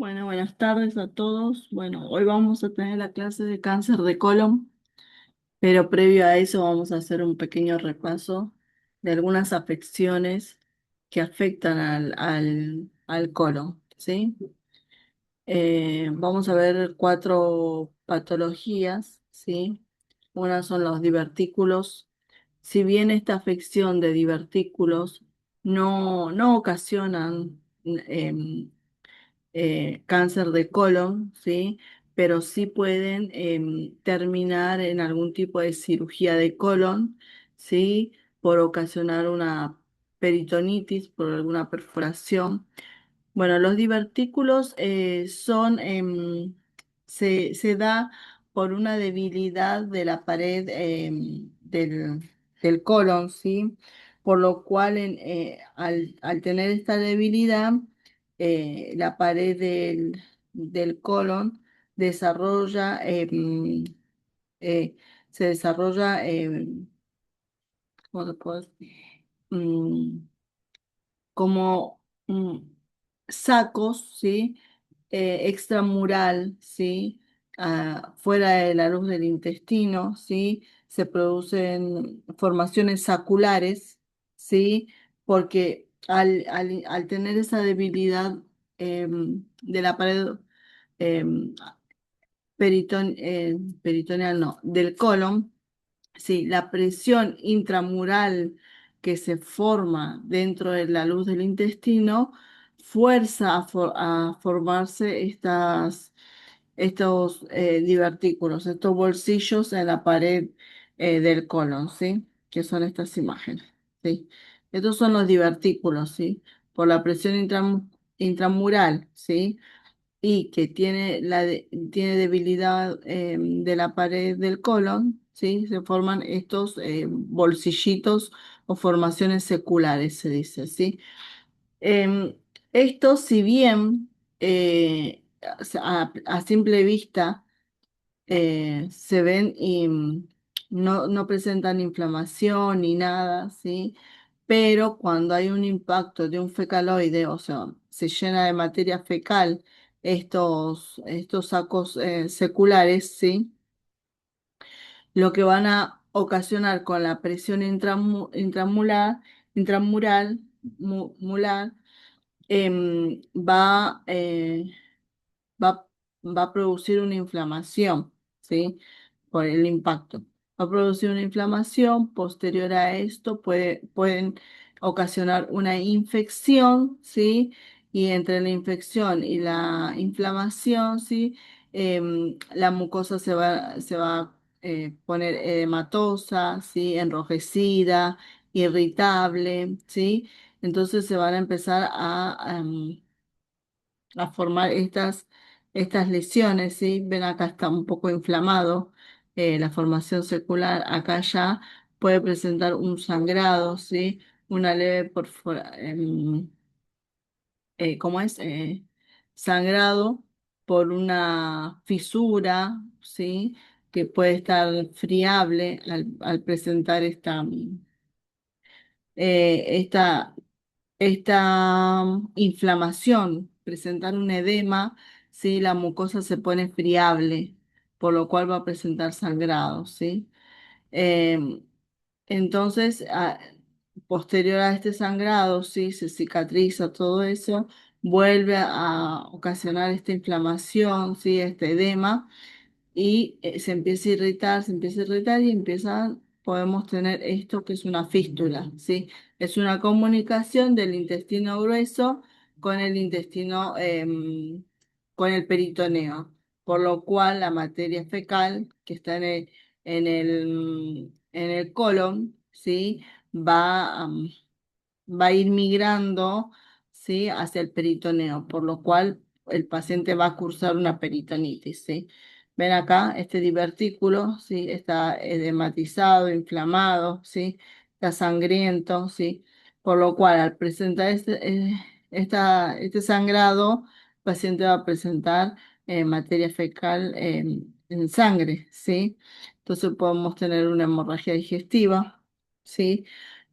Bueno, buenas tardes a todos. Bueno, hoy vamos a tener la clase de cáncer de colon, pero previo a eso vamos a hacer un pequeño repaso de algunas afecciones que afectan al colon, ¿sí? Vamos a ver cuatro patologías, ¿sí? Una son los divertículos. Si bien esta afección de divertículos no ocasionan cáncer de colon, ¿sí? Pero sí pueden terminar en algún tipo de cirugía de colon, ¿sí? Por ocasionar una peritonitis, por alguna perforación. Bueno, los divertículos se da por una debilidad de la pared del colon, ¿sí? Por lo cual al tener esta debilidad, la pared del colon desarrolla, eh, se desarrolla, ¿cómo se puede decir? Mm, como sacos, ¿sí? Extramural, ¿sí? Fuera de la luz del intestino, ¿sí? Se producen formaciones saculares, ¿sí? Porque al tener esa debilidad de la pared em, peritoneal, no, del colon. Sí, la presión intramural que se forma dentro de la luz del intestino fuerza a formarse estos divertículos, estos bolsillos en la pared del colon, ¿sí? Que son estas imágenes, ¿sí? Estos son los divertículos, ¿sí? Por la presión intramural, ¿sí? Y que tiene debilidad de la pared del colon, ¿sí? Se forman estos bolsillitos o formaciones seculares, se dice, ¿sí? Em, Estos, si bien a simple vista se ven y no presentan inflamación ni nada, ¿sí? Pero cuando hay un impacto de un fecaloide, o sea, se llena de materia fecal estos sacos seculares, ¿sí? Lo que van a ocasionar con la presión intramural, mular, va, va, va a producir una inflamación, ¿sí? Por el impacto. Va a producir una inflamación, posterior a esto pueden ocasionar una infección, ¿sí? Y entre la infección y la inflamación, ¿sí? La mucosa se va a poner edematosa, ¿sí? Enrojecida, irritable, ¿sí? Entonces se van a empezar a formar estas lesiones, ¿sí? Ven acá está un poco inflamado la formación secular, acá ya puede presentar un sangrado, ¿sí? Una leve ¿cómo es? Sangrado por una fisura, ¿sí? Que puede estar friable al presentar esta inflamación, presentar un edema, ¿sí? La mucosa se pone friable, por lo cual va a presentar sangrado, ¿sí? Em, entonces, posterior a este sangrado, ¿sí? Se cicatriza todo eso, vuelve a ocasionar esta inflamación, ¿sí? Este edema y se empieza a irritar y podemos tener esto que es una fístula, ¿sí? Es una comunicación del intestino grueso con el intestino, con el peritoneo, por lo cual la materia fecal que está en el colon, ¿sí? Va, va a ir migrando, ¿sí? Hacia el peritoneo, por lo cual el paciente va a cursar una peritonitis, ¿sí? Ven acá, este divertículo, ¿sí? Está edematizado, inflamado, ¿sí? Está sangriento, ¿sí? Por lo cual al presentar este sangrado, el paciente va a presentar materia fecal en sangre, ¿sí? Entonces podemos tener una hemorragia digestiva, ¿sí?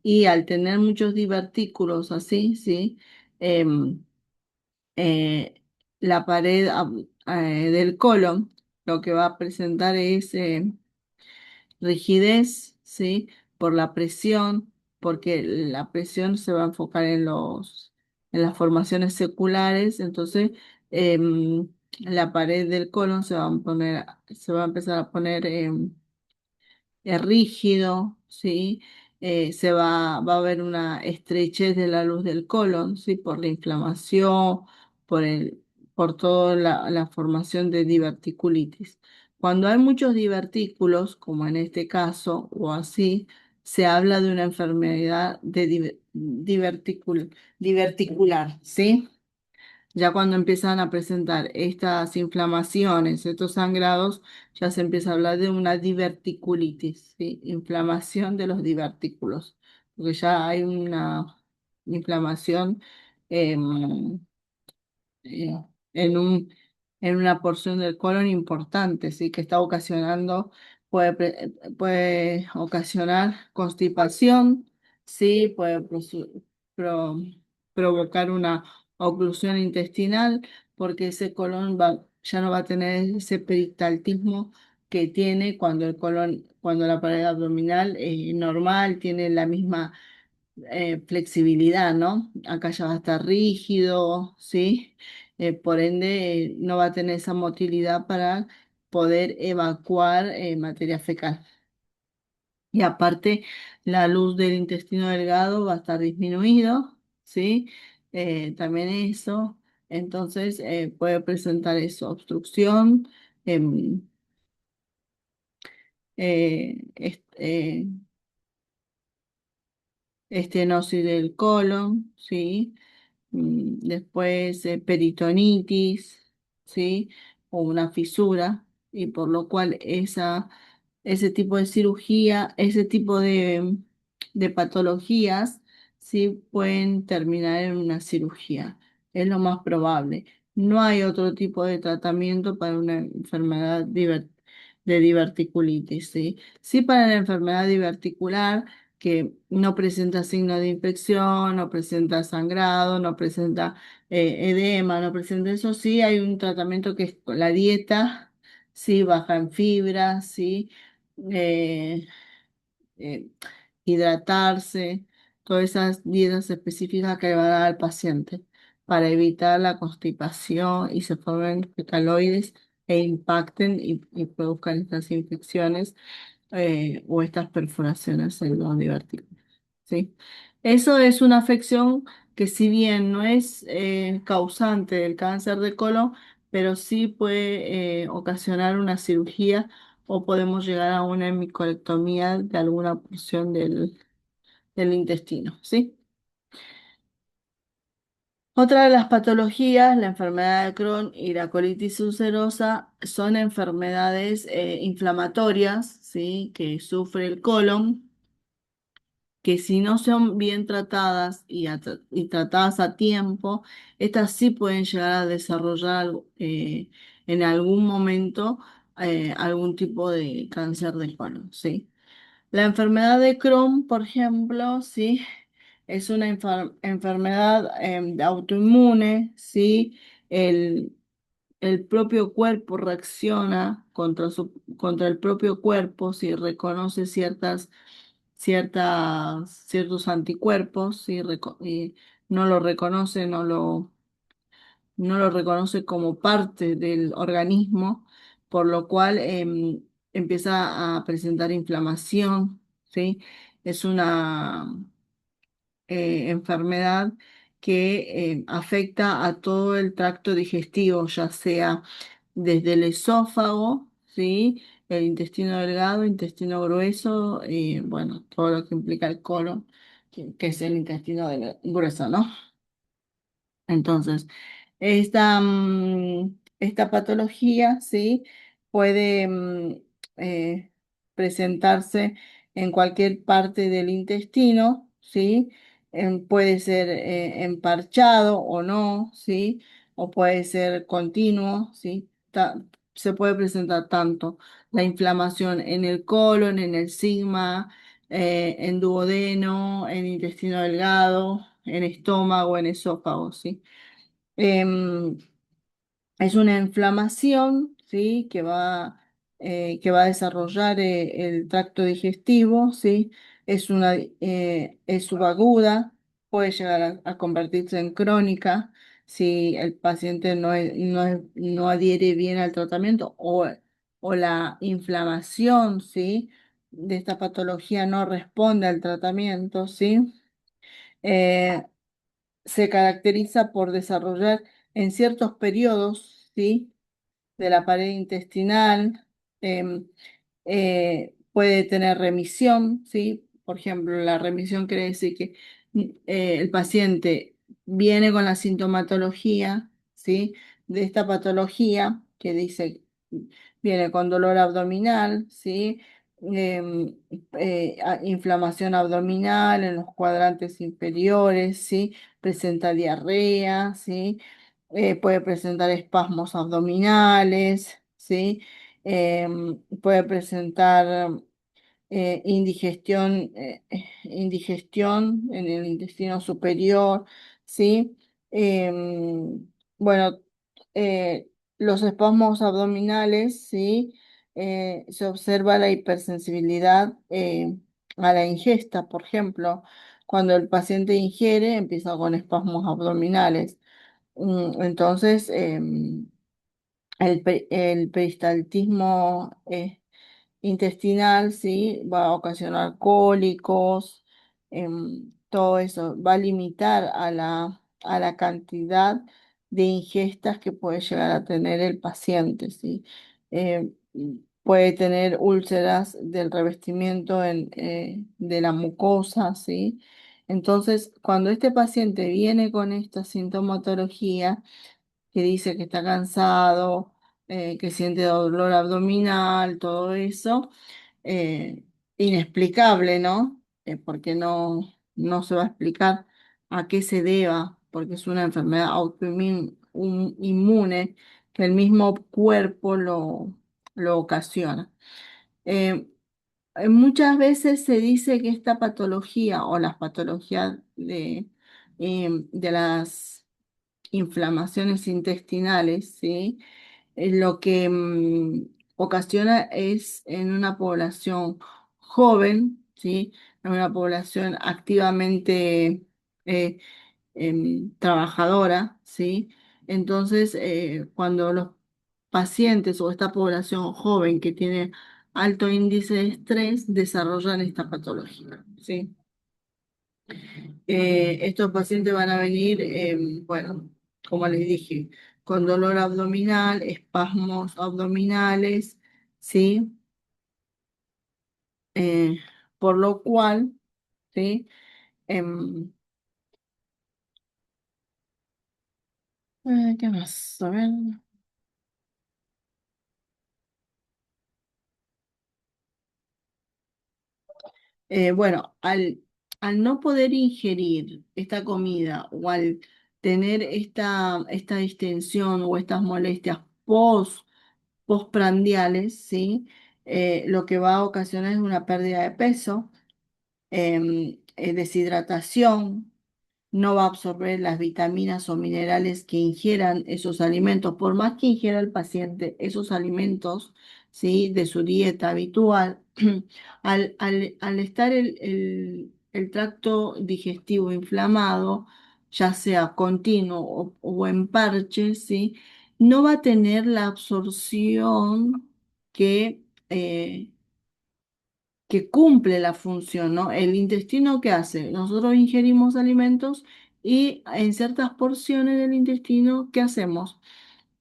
Y al tener muchos divertículos así, ¿sí? Em, eh, la pared del colon, lo que va a presentar es rigidez, ¿sí? Por la presión, porque la presión se va a enfocar en las formaciones seculares, entonces la pared del colon se va a empezar a poner es rígido, ¿sí? Va a haber una estrechez de la luz del colon, ¿sí? Por la inflamación, por por toda la formación de diverticulitis. Cuando hay muchos divertículos, como en este caso, o así, se habla de una enfermedad de diverticular, ¿sí? Ya cuando empiezan a presentar estas inflamaciones, estos sangrados, ya se empieza a hablar de una diverticulitis, ¿sí? Inflamación de los divertículos, porque ya hay una inflamación em, eh, en en una porción del colon importante, ¿sí? Que está ocasionando, puede ocasionar constipación, ¿sí? Puede pro- provocar una oclusión intestinal, porque ese colon ya no va a tener ese peristaltismo que tiene cuando cuando la pared abdominal normal tiene la misma flexibilidad, ¿no? Acá ya va a estar rígido, ¿sí? Por ende, no va a tener esa motilidad para poder evacuar materia fecal. Y aparte, la luz del intestino delgado va a estar disminuido, ¿sí? También eso. Entonces, puede presentar eso, obstrucción, em, estenosis del colon, ¿sí? Después peritonitis, ¿sí? O una fisura, y por lo cual ese tipo de cirugía, ese tipo de patologías, sí pueden terminar en una cirugía. Es lo más probable. No hay otro tipo de tratamiento para una enfermedad de diverticulitis, ¿sí? Sí para la enfermedad diverticular que no presenta signos de infección, no presenta sangrado, no presenta edema, no presenta eso, sí hay un tratamiento que es con la dieta, sí baja en fibra, sí eh, eh, hidratarse, todas esas dietas específicas que le va a dar al paciente para evitar la constipación y se formen fecaloides e impacten y produzcan estas infecciones o estas perforaciones en los divertículos, ¿sí? Eso es una afección que si bien no es causante del cáncer de colon, pero sí puede ocasionar una cirugía o podemos llegar a una hemicolectomía de alguna porción del intestino, ¿sí? Otra de las patologías, la enfermedad de Crohn y la colitis ulcerosa, son enfermedades inflamatorias, ¿sí? Que sufre el colon, que si no son bien tratadas y tratadas a tiempo, estas sí pueden llegar a desarrollar en algún momento algún tipo de cáncer de colon, ¿sí? La enfermedad de Crohn, por ejemplo, sí, es una enfermedad autoinmune, sí, el, el propio cuerpo reacciona contra el propio cuerpo si reconoce ciertos anticuerpos, y no lo reconoce, no lo reconoce como parte del organismo, por lo cual empieza a presentar inflamación, ¿sí? Es una enfermedad que afecta a todo el tracto digestivo, ya sea desde el esófago, ¿sí? El intestino delgado, intestino grueso, y bueno, todo lo que implica el colon, que es el intestino grueso, ¿no? Entonces, esta patología, ¿sí? Puede presentarse en cualquier parte del intestino, ¿sí? Puede ser emparchado o no, ¿sí? O puede ser continuo, ¿sí? Se puede presentar tanto la inflamación en el colon, en el sigma, en duodeno, en intestino delgado, en estómago, en esófago, ¿sí? Em, Es una inflamación, ¿sí? Que va a desarrollar el tracto digestivo, ¿sí? Es subaguda, puede llegar a convertirse en crónica si el paciente no adhiere bien al tratamiento o la inflamación, ¿sí? De esta patología no responde al tratamiento, ¿sí? Eh, Se caracteriza por desarrollar en ciertos periodos, ¿sí? De la pared intestinal, em, puede tener remisión, ¿sí? Por ejemplo, la remisión quiere decir que el paciente viene con la sintomatología, ¿sí? De esta patología que dice, viene con dolor abdominal, ¿sí? Inflamación abdominal en los cuadrantes inferiores, ¿sí? Presenta diarrea, ¿sí? Puede presentar espasmos abdominales, ¿sí? Puede presentar indigestión en el intestino superior, ¿sí? Bueno, los espasmos abdominales, ¿sí? Se observa la hipersensibilidad a la ingesta, por ejemplo, cuando el paciente ingiere, empieza con espasmos abdominales. Entonces, el peristaltismo intestinal, sí, va a ocasionar cólicos, todo eso, va a limitar a la cantidad de ingestas que puede llegar a tener el paciente, sí. Puede tener úlceras del revestimiento de la mucosa, sí. Entonces, cuando este paciente viene con esta sintomatología, que dice que está cansado, que siente dolor abdominal, todo eso, eh, inexplicable, ¿no? Porque no se va a explicar a qué se deba, porque es una enfermedad inmune que el mismo cuerpo lo ocasiona. Eh, Muchas veces se dice que esta patología o las patologías de las inflamaciones intestinales, ¿sí? Lo que ocasiona es en una población joven, ¿sí? En una población activamente eh, trabajadora, ¿sí? Entonces, cuando los pacientes o esta población joven que tiene alto índice de estrés desarrollan esta patología, ¿sí? Estos pacientes van a venir, bueno, como les dije, con dolor abdominal, espasmos abdominales, ¿sí? Eh, por lo cual, ¿sí? Em, ¿Qué más? A ver. Bueno, al no poder ingerir esta comida o al tener esta distensión o estas molestias postprandiales, ¿sí? Lo que va a ocasionar es una pérdida de peso, deshidratación, no va a absorber las vitaminas o minerales que ingieran esos alimentos, por más que ingiera el paciente esos alimentos, ¿sí? De su dieta habitual, al estar el tracto digestivo inflamado, ya sea continuo o en parche, ¿sí? No va a tener la absorción que, eh, que cumple la función, ¿no? El intestino, ¿qué hace? Nosotros ingerimos alimentos y en ciertas porciones del intestino, ¿qué hacemos?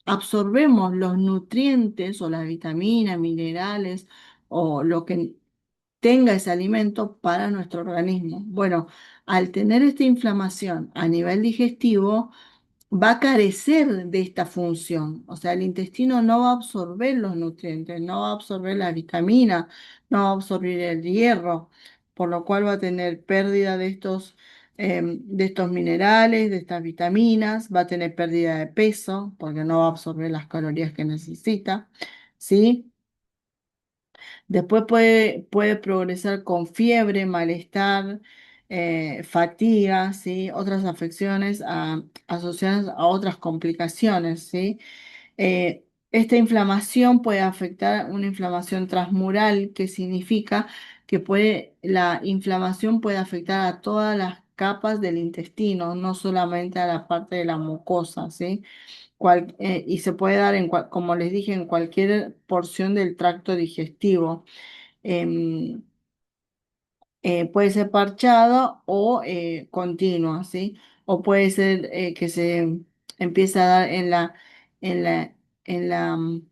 Absorbemos los nutrientes o las vitaminas, minerales o lo que tenga ese alimento para nuestro organismo. Bueno, al tener esta inflamación a nivel digestivo, va a carecer de esta función. O sea, el intestino no va a absorber los nutrientes, no va a absorber la vitamina, no va a absorber el hierro, por lo cual va a tener pérdida de estos minerales, de estas vitaminas, va a tener pérdida de peso, porque no va a absorber las calorías que necesita, ¿sí? Después puede progresar con fiebre, malestar, fatiga, ¿sí? Otras afecciones asociadas a otras complicaciones, ¿sí? Esta inflamación puede afectar una inflamación transmural, que significa que la inflamación puede afectar a todas las capas del intestino, no solamente a la parte de la mucosa, ¿sí? Y se puede dar, como les dije, en cualquier porción del tracto digestivo. Em, Puede ser parchado o continua, ¿sí? O puede ser que se empiece a dar en la,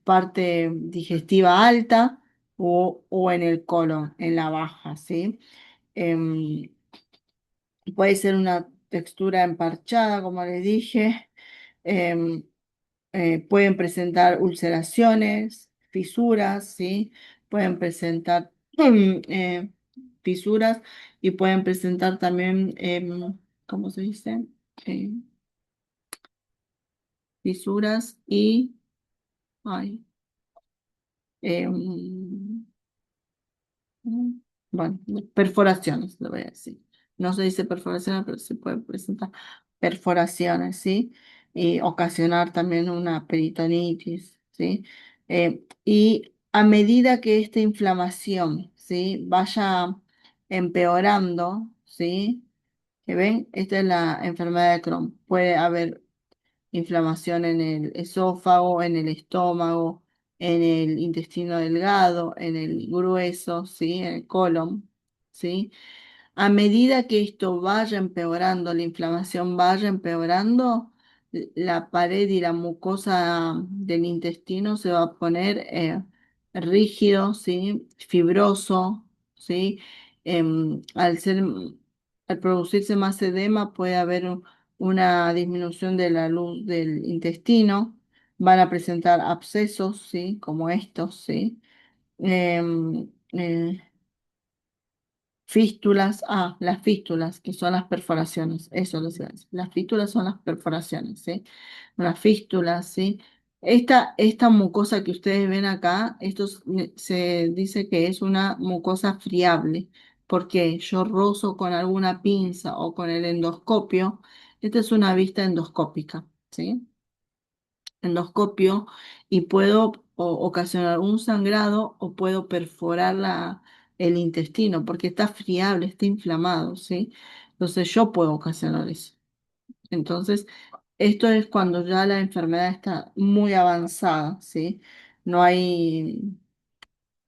parte digestiva alta o en el colon, en la baja, ¿sí? Em, Puede ser una textura emparchada, como les dije. Em, Pueden presentar ulceraciones, fisuras, ¿sí? Pueden presentar fisuras y pueden presentar también, ¿cómo se dice? Eh, Fisuras y, ay, em, Mm, bueno, perforaciones, le voy a decir. No se dice perforaciones, pero se puede presentar perforaciones, ¿sí? Y ocasionar también una peritonitis, ¿sí? Y a medida que esta inflamación, ¿sí? Vaya empeorando, ¿sí? ¿Que ven? Esta es la enfermedad de Crohn. Puede haber inflamación en el esófago, en el estómago, en el intestino delgado, en el grueso, ¿sí? En el colon, ¿sí? A medida que esto vaya empeorando, la inflamación vaya empeorando, la pared y la mucosa del intestino se va a poner rígido, ¿sí? Fibroso, ¿sí? Al producirse más edema puede haber una disminución de la luz del intestino, van a presentar abscesos, ¿sí? Como estos, ¿sí? Em, eh, Fístulas, las fístulas, que son las perforaciones, eso lo sé. Las fístulas son las perforaciones, ¿sí? Las fístulas, ¿sí? Esta mucosa que ustedes ven acá, se dice que es una mucosa friable, porque yo rozo con alguna pinza o con el endoscopio. Esta es una vista endoscópica, ¿sí? Endoscopio y puedo ocasionar un sangrado o puedo perforar el intestino porque está friable, está inflamado, ¿sí? Entonces yo puedo ocasionar eso. Entonces, esto es cuando ya la enfermedad está muy avanzada, ¿sí? No hay,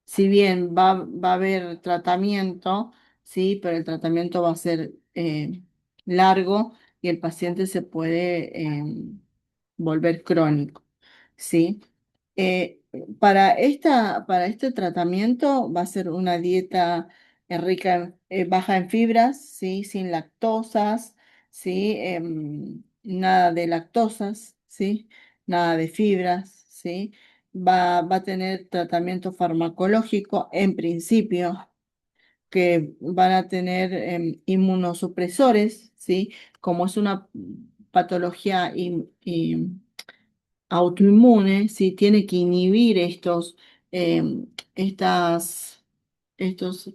si bien va a haber tratamiento, sí, pero el tratamiento va a ser largo y el paciente se puede volver crónico, ¿sí? Eh, para este tratamiento va a ser una dieta rica, baja en fibras, ¿sí? Sin lactosas, ¿sí? Nada de lactosas, ¿sí? Nada de fibras, ¿sí? Va a tener tratamiento farmacológico en principio, que van a tener inmunosupresores, ¿sí? Como es una patología autoinmune, ¿sí? Tiene que inhibir estas, estos,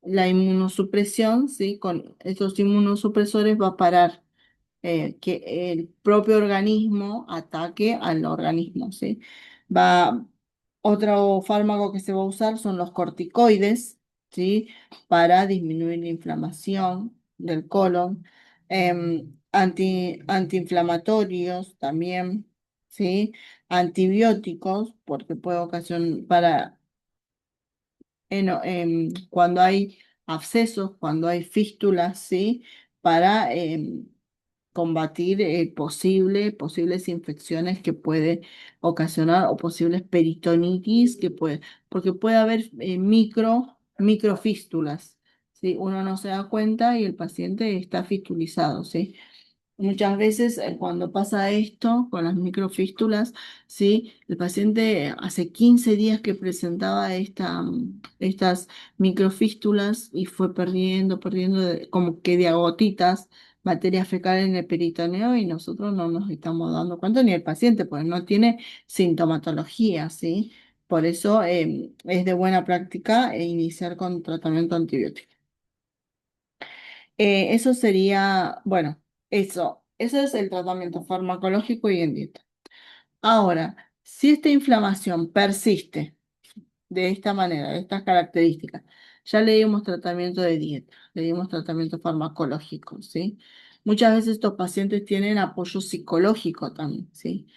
la inmunosupresión, ¿sí? Con estos inmunosupresores va a parar que el propio organismo ataque al organismo, ¿sí? Va, Otro fármaco que se va a usar son los corticoides, ¿sí? Para disminuir la inflamación del colon. Antiinflamatorios también, ¿sí? Antibióticos, porque puede ocasionar cuando hay abscesos, cuando hay fístulas, ¿sí? Para combatir posibles infecciones que puede ocasionar o posibles peritonitis porque puede haber microfístulas, ¿sí? Uno no se da cuenta y el paciente está fistulizado, ¿sí? Muchas veces cuando pasa esto con las microfístulas, ¿sí? El paciente hace 15 días que presentaba estas microfístulas y fue perdiendo como que de a gotitas materia fecal en el peritoneo y nosotros no nos estamos dando cuenta ni el paciente, pues no tiene sintomatología, ¿sí? Por eso es de buena práctica iniciar con tratamiento antibiótico. Eso sería, bueno, eso es el tratamiento farmacológico y en dieta. Ahora, Si esta inflamación persiste de esta manera, de estas características. Ya le dimos tratamiento de dieta, le dimos tratamiento farmacológico, ¿sí? Muchas veces estos pacientes tienen apoyo psicológico también, ¿sí?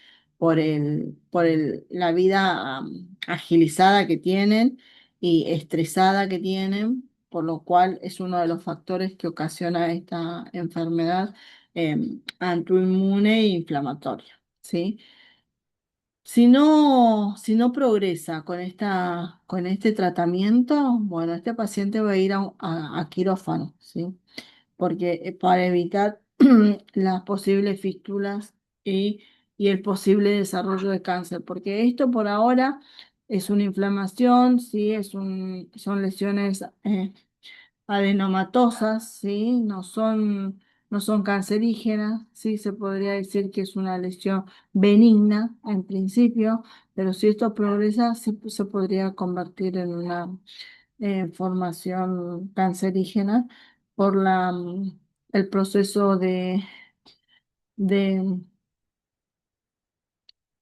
La vida agilizada que tienen y estresada que tienen, por lo cual es uno de los factores que ocasiona esta enfermedad autoinmune e inflamatoria, ¿sí? Si no progresa con este tratamiento, bueno, este paciente va a ir a quirófano, ¿sí? Porque para evitar las posibles fístulas y, y el posible desarrollo de cáncer, porque esto por ahora es una inflamación, ¿sí? Son lesiones adenomatosas, ¿sí? No son cancerígenas, ¿sí? Se podría decir que es una lesión benigna en principio, pero si esto progresa, sí se podría convertir en una formación cancerígena por el proceso de,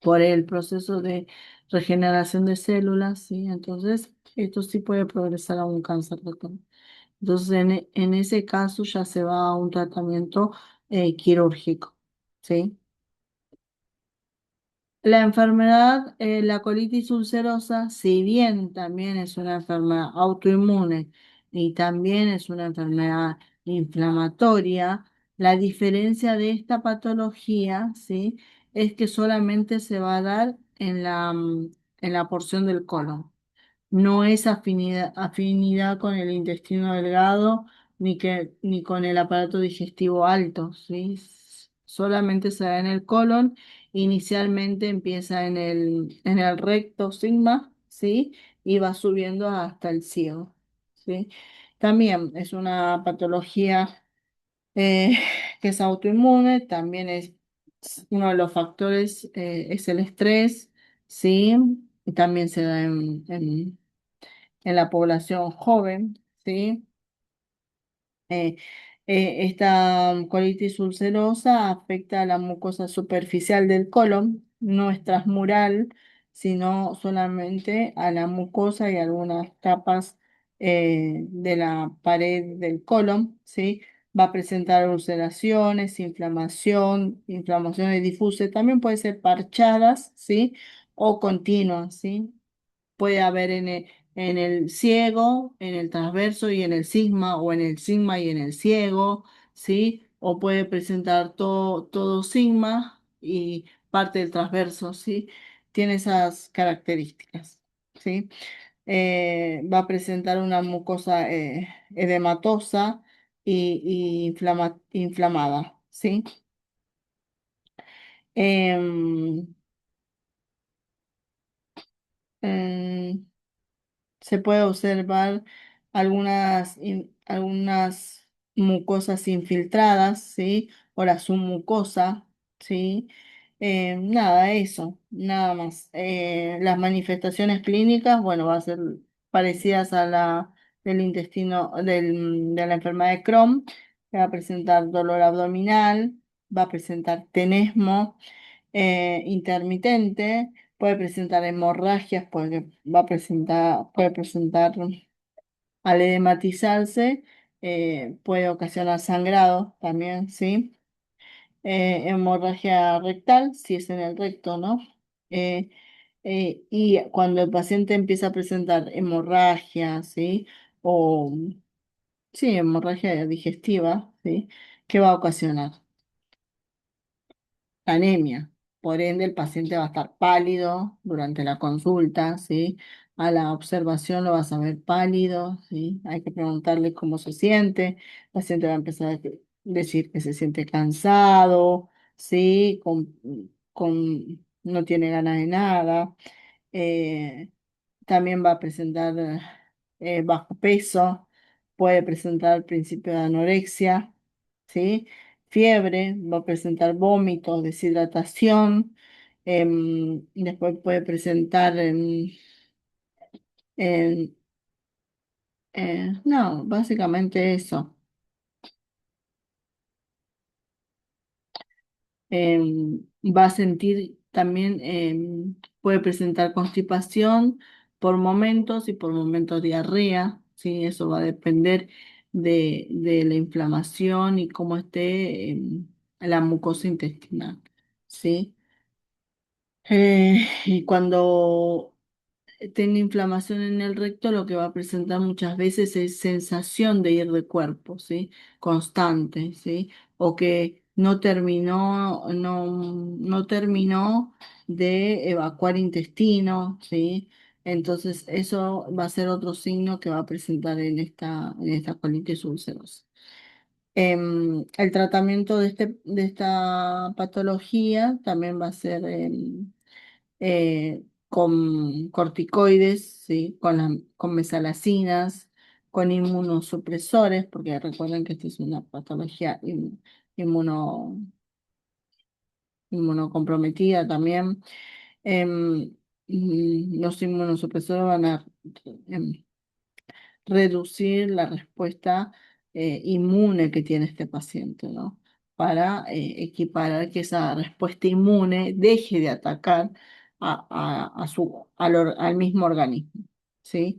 por el proceso de regeneración de células, ¿sí? Entonces, esto sí puede progresar a un cáncer de colon. Entonces, en ese caso ya se va a un tratamiento quirúrgico, ¿sí? La enfermedad, la colitis ulcerosa, si bien también es una enfermedad autoinmune y también es una enfermedad inflamatoria, la diferencia de esta patología, ¿sí? Es que solamente se va a dar en la porción del colon. No es afinidad con el intestino delgado ni con el aparato digestivo alto, ¿sí? Solamente se da en el colon. Inicialmente empieza en el recto sigma, ¿sí? Y va subiendo hasta el ciego, ¿sí? También es una patología eh, que es autoinmune, también es uno de los factores, es el estrés, ¿sí? Y también se da en la población joven, ¿sí? Eh, esta colitis ulcerosa afecta a la mucosa superficial del colon, no es transmural, sino solamente a la mucosa y algunas capas de la pared del colon, ¿sí? Va a presentar ulceraciones, inflamaciones difusas, también puede ser parchadas, ¿sí? O continuas, ¿sí? Puede haber en el ciego, en el transverso y en el sigma, o en el sigma y en el ciego, ¿sí? O puede presentar todo sigma y parte del transverso, ¿sí? Tiene esas características, ¿sí? Va a presentar una mucosa edematosa y inflamada, ¿sí? Em, em, Se puede observar algunas mucosas infiltradas, ¿sí? O la submucosa, ¿sí? Nada, eso, nada más. Las manifestaciones clínicas, bueno, va a ser parecidas a la del intestino, de la enfermedad de Crohn, que va a presentar dolor abdominal, va a presentar tenesmo intermitente, puede presentar hemorragias, puede presentar al edematizarse, puede ocasionar sangrado también, ¿sí? Hemorragia rectal, si es en el recto, ¿no? Eh, y cuando el paciente empieza a presentar hemorragia, ¿sí? O, sí, hemorragia digestiva, ¿sí? ¿Qué va a ocasionar? Anemia. Por ende, el paciente va a estar pálido durante la consulta, ¿sí? A la observación lo vas a ver pálido, ¿sí? Hay que preguntarle cómo se siente. El paciente va a empezar a decir que se siente cansado, ¿sí? No tiene ganas de nada. Eh, También va a presentar bajo peso, puede presentar principio de anorexia, ¿sí? Fiebre, va a presentar vómitos, deshidratación, después puede presentar en- no, básicamente eso. Va a sentir también Puede presentar constipación por momentos y por momentos diarrea, ¿sí? Eso va a depender de la inflamación y cómo esté la mucosa intestinal, ¿sí? Y cuando tenga inflamación en el recto, lo que va a presentar muchas veces es sensación de ir de cuerpo, ¿sí? Constante, ¿sí? O que no terminó de evacuar intestino, ¿sí? Entonces, eso va a ser otro signo que va a presentar en esta colitis ulcerosa. El tratamiento de esta patología también va a ser con corticoides, ¿sí? Con mesalacinas, con inmunosupresores, porque recuerden que esta es una patología inmuno, inmunocomprometida también. Los inmunosupresores van a em, reducir la respuesta inmune que tiene este paciente, ¿no? Para equiparar que esa respuesta inmune deje de atacar al mismo organismo, ¿sí?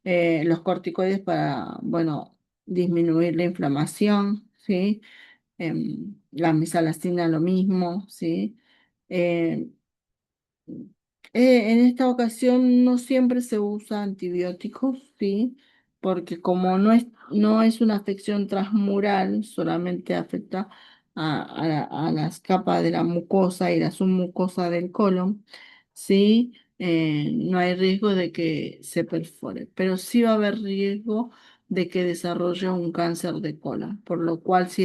Los corticoides para, bueno, disminuir la inflamación, ¿sí? La misalacina lo mismo, ¿sí? Eh, en esta ocasión no siempre se usa antibióticos, ¿sí? Porque como no es una afección transmural, solamente afecta a las capas de la mucosa y la submucosa del colon, ¿sí? No hay riesgo de que se perfore, pero sí va a haber riesgo de que desarrolle un cáncer de colon, por lo cual si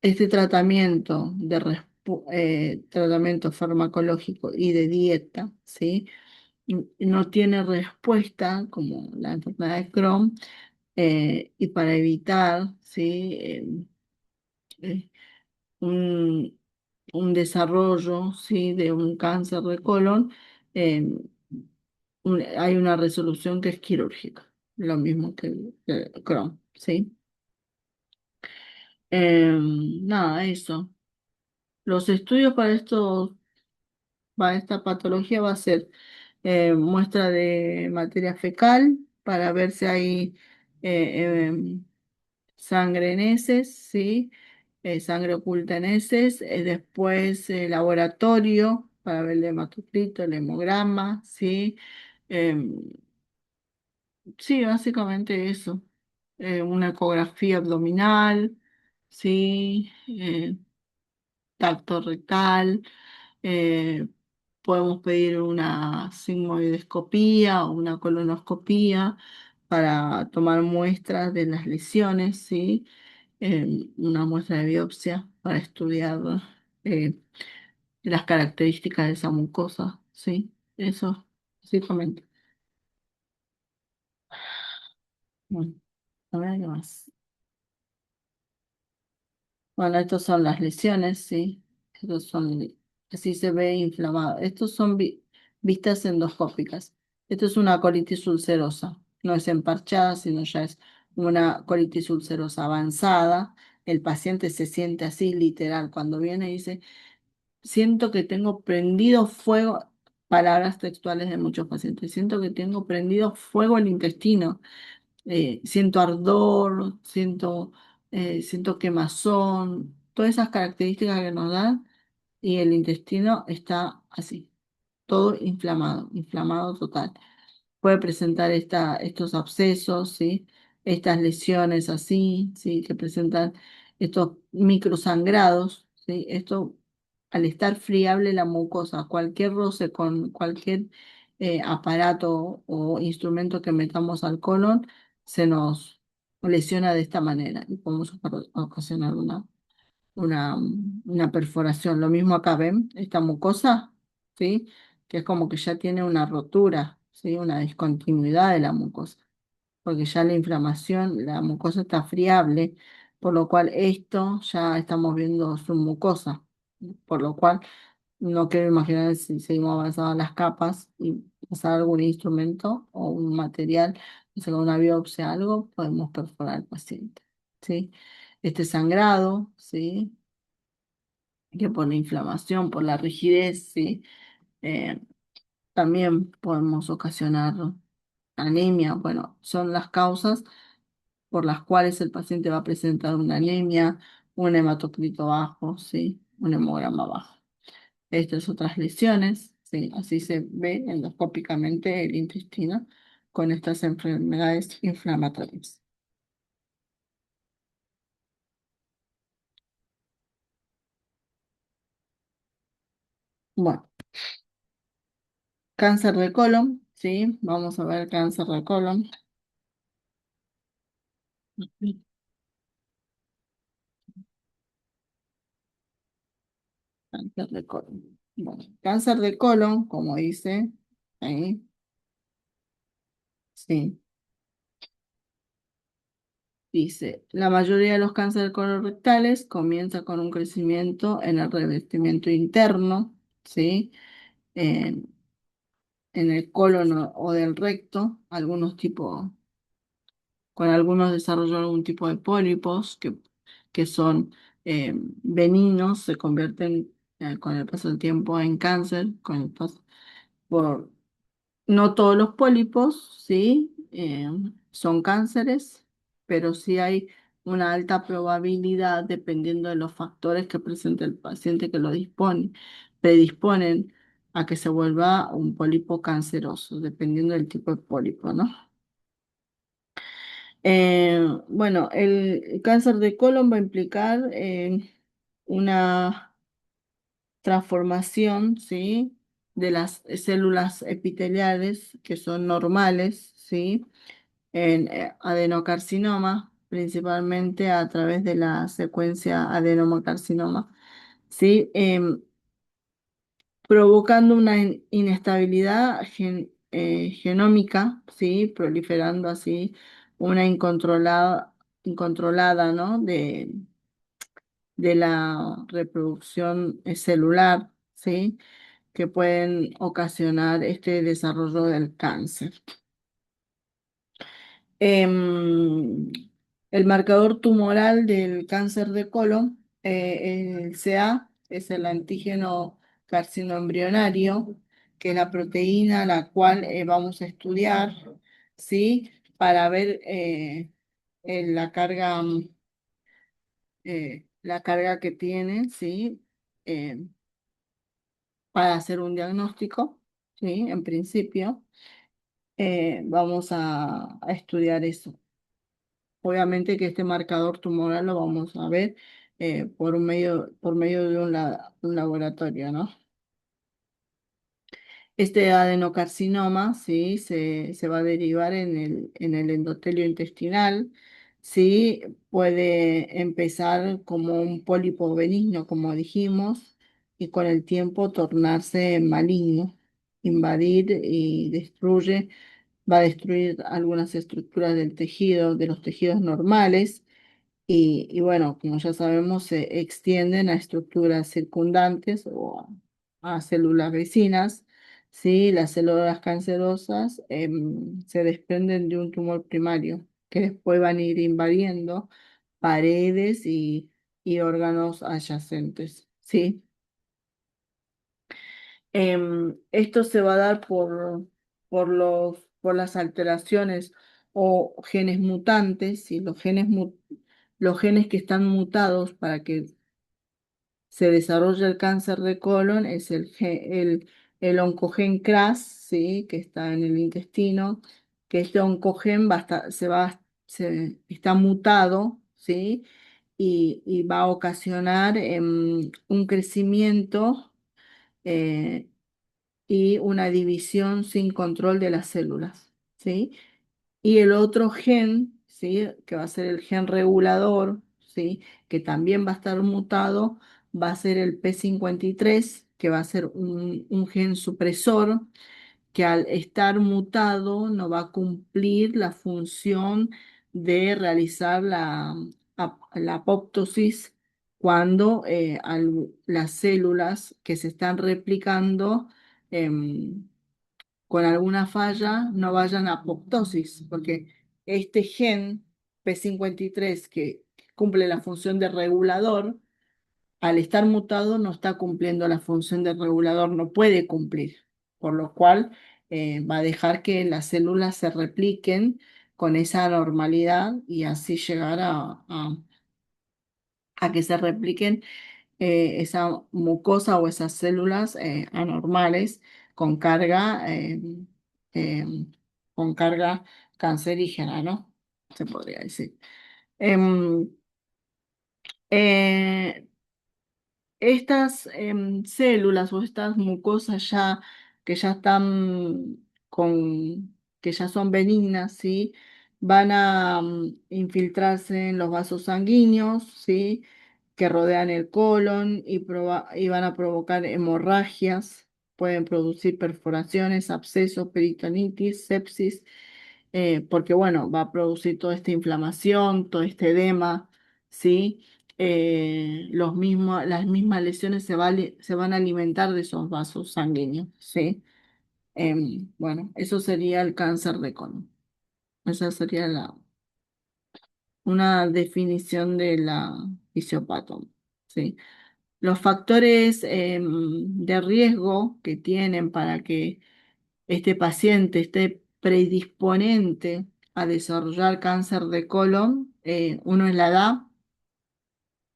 este tratamiento tratamiento farmacológico y de dieta, ¿sí? No tiene respuesta como la enfermedad de Crohn, y para evitar, ¿sí? Eh, un, un desarrollo, ¿sí? De un cáncer de colon, eh, hay una resolución que es quirúrgica, lo mismo que el Crohn, ¿sí? Nada, eso. Los estudios para esta patología va a ser muestra de materia fecal para ver si hay sangre en heces, ¿sí? Sangre oculta en heces. Después laboratorio para ver el hematocrito, el hemograma, ¿sí? Em, sí, básicamente eso. Una ecografía abdominal, ¿sí? Tacto rectal. eh, Podemos pedir una sigmoidoscopía o una colonoscopía para tomar muestras de las lesiones, ¿sí? Una muestra de biopsia para estudiar eh, las características de esa mucosa, ¿sí? Eso, básicamente. Bueno, a ver qué más. Bueno, estas son las lesiones, sí. Estos son, así se ve inflamado. Estos son vistas endoscópicas. Esto es una colitis ulcerosa. No es emparchada, sino ya es una colitis ulcerosa avanzada. El paciente se siente así, literal. Cuando viene y dice, siento que tengo prendido fuego, palabras textuales de muchos pacientes, siento que tengo prendido fuego el intestino, siento ardor, siento quemazón, todas esas características que nos dan y el intestino está así, todo inflamado, inflamado total. Puede presentar estos abscesos, ¿sí? Estas lesiones así, ¿sí? Que presentan estos microsangrados, ¿sí? Esto, al estar friable la mucosa, cualquier roce con cualquier aparato o instrumento que metamos al colon, se nos lesiona de esta manera y podemos ocasionar una perforación. Lo mismo acá, ¿ven? Esta mucosa, ¿sí? Que es como que ya tiene una rotura, ¿sí? Una discontinuidad de la mucosa, porque ya la inflamación, la mucosa está friable, por lo cual esto ya estamos viendo su mucosa, por lo cual no quiero imaginar si seguimos avanzando las capas y pasar algún instrumento o un material, o sea, una biopsia, algo, podemos perforar al paciente, ¿sí? Este sangrado, ¿sí? Que por la inflamación, por la rigidez, ¿sí? eh, también podemos ocasionar anemia. Bueno, son las causas por las cuales el paciente va a presentar una anemia, un hematocrito bajo, ¿sí? Un hemograma bajo. Estas otras lesiones, ¿sí? Así se ve endoscópicamente el intestino con estas enfermedades inflamatorias. Bueno, cáncer de colon, ¿sí? Vamos a ver cáncer de colon. Cáncer de colon. Bueno, cáncer de colon, como dice ahí, sí, dice, la mayoría de los cánceres colorectales comienza con un crecimiento en el revestimiento interno, ¿sí? En, en el colon o del recto, algunos tipos, con algunos desarrollan algún tipo de pólipos que son benignos, se convierten con el paso del tiempo en cáncer, con el paso, por, no todos los pólipos, sí, son cánceres, pero sí hay una alta probabilidad, dependiendo de los factores que presente el paciente que lo dispone, predisponen a que se vuelva un pólipo canceroso, dependiendo del tipo de pólipo, ¿no? Bueno, el cáncer de colon va a implicar una transformación, ¿sí? De las células epiteliales que son normales, ¿sí? En adenocarcinoma, principalmente a través de la secuencia adenocarcinoma, ¿sí? Provocando una inestabilidad genómica, ¿sí? Proliferando así una incontrolada, ¿no? De la reproducción celular, ¿sí? Que pueden ocasionar este desarrollo del cáncer. Em, el marcador tumoral del cáncer de colon, el CA, es el antígeno carcinoembrionario, que es la proteína la cual vamos a estudiar, ¿sí? Para ver la carga que tiene, ¿sí? Eh, para hacer un diagnóstico, ¿sí? En principio, vamos a estudiar eso. Obviamente que este marcador tumoral lo vamos a ver por medio de un laboratorio, ¿no? Este adenocarcinoma, sí, se va a derivar en el endotelio intestinal, sí, puede empezar como un pólipo benigno, como dijimos, y con el tiempo tornarse maligno, invadir y va a destruir algunas estructuras del tejido, de los tejidos normales y bueno, como ya sabemos, se extienden a estructuras circundantes o a células vecinas. ¿Sí? Las células cancerosas se desprenden de un tumor primario que después van a ir invadiendo paredes y órganos adyacentes. ¿Sí? Esto se va a dar por las alteraciones o genes mutantes, y los genes que están mutados para que se desarrolle el cáncer de colon es el oncogen CRAS, ¿sí? Que está en el intestino, que este oncogen está mutado, ¿sí? Y va a ocasionar un crecimiento eh, y una división sin control de las células, ¿sí? Y el otro gen, ¿sí? Que va a ser el gen regulador, ¿sí? Que también va a estar mutado, va a ser el P53, que va a ser un gen supresor, que al estar mutado no va a cumplir la función de realizar la apoptosis cuando las células que se están replicando em, con alguna falla no vayan a apoptosis, porque este gen P53 que cumple la función de regulador al estar mutado no está cumpliendo la función del regulador, no puede cumplir, por lo cual va a dejar que las células se repliquen con esa normalidad y así llegar a que se repliquen esa mucosa o esas células anormales con carga, eh, con carga cancerígena, ¿no? Se podría decir. Em, eh, Estas células o estas mucosas ya que ya están que ya son benignas, ¿sí? Van a infiltrarse en los vasos sanguíneos, ¿sí? Que rodean el colon y van a provocar hemorragias, pueden producir perforaciones, abscesos, peritonitis, sepsis, porque bueno, va a producir toda esta inflamación, todo este edema, ¿sí? Las mismas lesiones se van a alimentar de esos vasos sanguíneos, ¿sí? Bueno, eso sería el cáncer de colon. Esa sería una definición de la fisiopatología, ¿sí? Los factores de riesgo que tienen para que este paciente esté predisponente a desarrollar cáncer de colon, uno es la edad,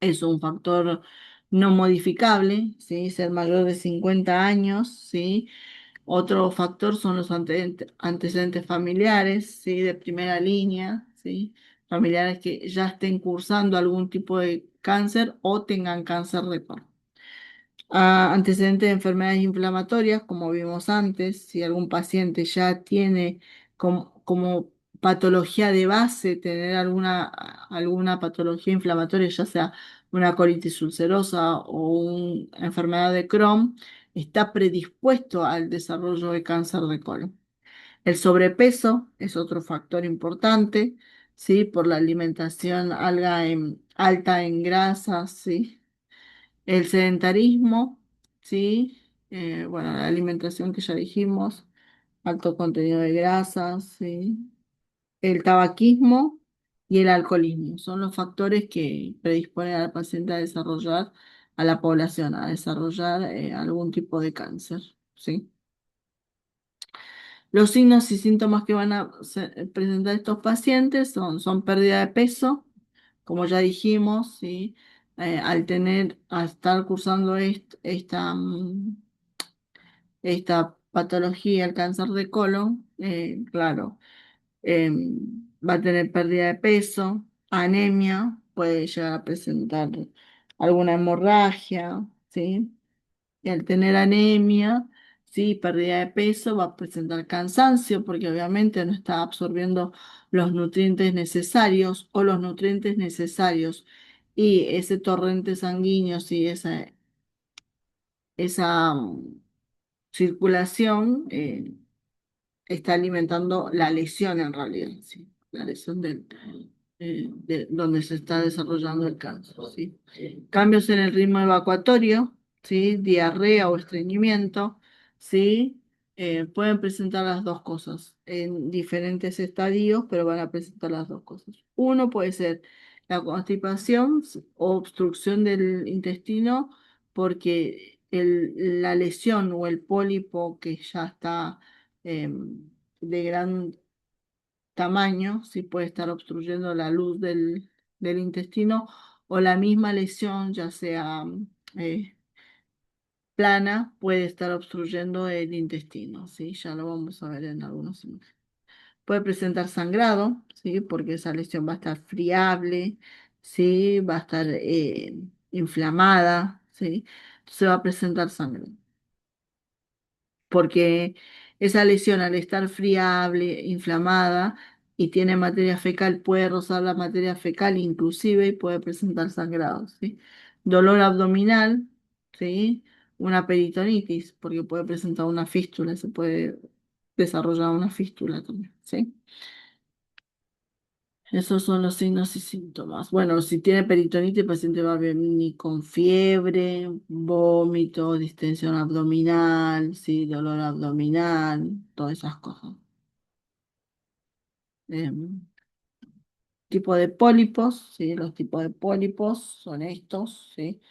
es un factor no modificable, ¿sí? Ser mayor de 50 años, ¿sí? Otro factor son los antecedentes familiares, ¿sí? De primera línea, ¿sí? Familiares que ya estén cursando algún tipo de cáncer o tengan cáncer de colon. Antecedentes de enfermedades inflamatorias, como vimos antes, si algún paciente ya tiene como patología de base tener alguna patología inflamatoria, ya sea una colitis ulcerosa o una enfermedad de Crohn, está predispuesto al desarrollo de cáncer de colon. El sobrepeso es otro factor importante, ¿sí? Por la alimentación alta en grasas, ¿sí? El sedentarismo, ¿sí? Bueno, la alimentación que ya dijimos, alto contenido de grasas, ¿sí? El tabaquismo y el alcoholismo son los factores que predisponen al paciente a desarrollar, a la población, a desarrollar algún tipo de cáncer, ¿sí? Los signos y síntomas que van a presentar estos pacientes son pérdida de peso, como ya dijimos, ¿sí? Al estar cursando esta patología, el cáncer de colon, claro, va a tener pérdida de peso, anemia, puede llegar a presentar alguna hemorragia, ¿sí? Y al tener anemia, sí, pérdida de peso, va a presentar cansancio porque obviamente no está absorbiendo los nutrientes necesarios o los nutrientes necesarios y ese torrente sanguíneo, sí, esa circulación está alimentando la lesión en realidad, sí, la lesión de donde se está desarrollando el cáncer, ¿sí? Cambios en el ritmo evacuatorio, ¿sí? Diarrea o estreñimiento, ¿sí? Pueden presentar las dos cosas en diferentes estadios, pero van a presentar las dos cosas. Uno puede ser la constipación o obstrucción del intestino porque la lesión o el pólipo que ya está de gran tamaño, sí puede estar obstruyendo la luz del intestino o la misma lesión, ya sea eh, plana, puede estar obstruyendo el intestino, ¿sí? Ya lo vamos a ver en algunos imágenes. Puede presentar sangrado, ¿sí? Porque esa lesión va a estar friable, ¿sí? Va a estar inflamada, ¿sí? Se va a presentar sangre porque esa lesión al estar friable, inflamada y tiene materia fecal, puede rozar la materia fecal inclusive y puede presentar sangrado, ¿sí? Dolor abdominal, ¿sí? Una peritonitis, porque puede presentar una fístula, se puede desarrollar una fístula también, ¿sí? Esos son los signos y síntomas. Bueno, si tiene peritonitis, el paciente va a venir con fiebre, vómito, distensión abdominal, sí, dolor abdominal, todas esas cosas. Tipo de pólipos, sí, los tipos de pólipos son estos, sí.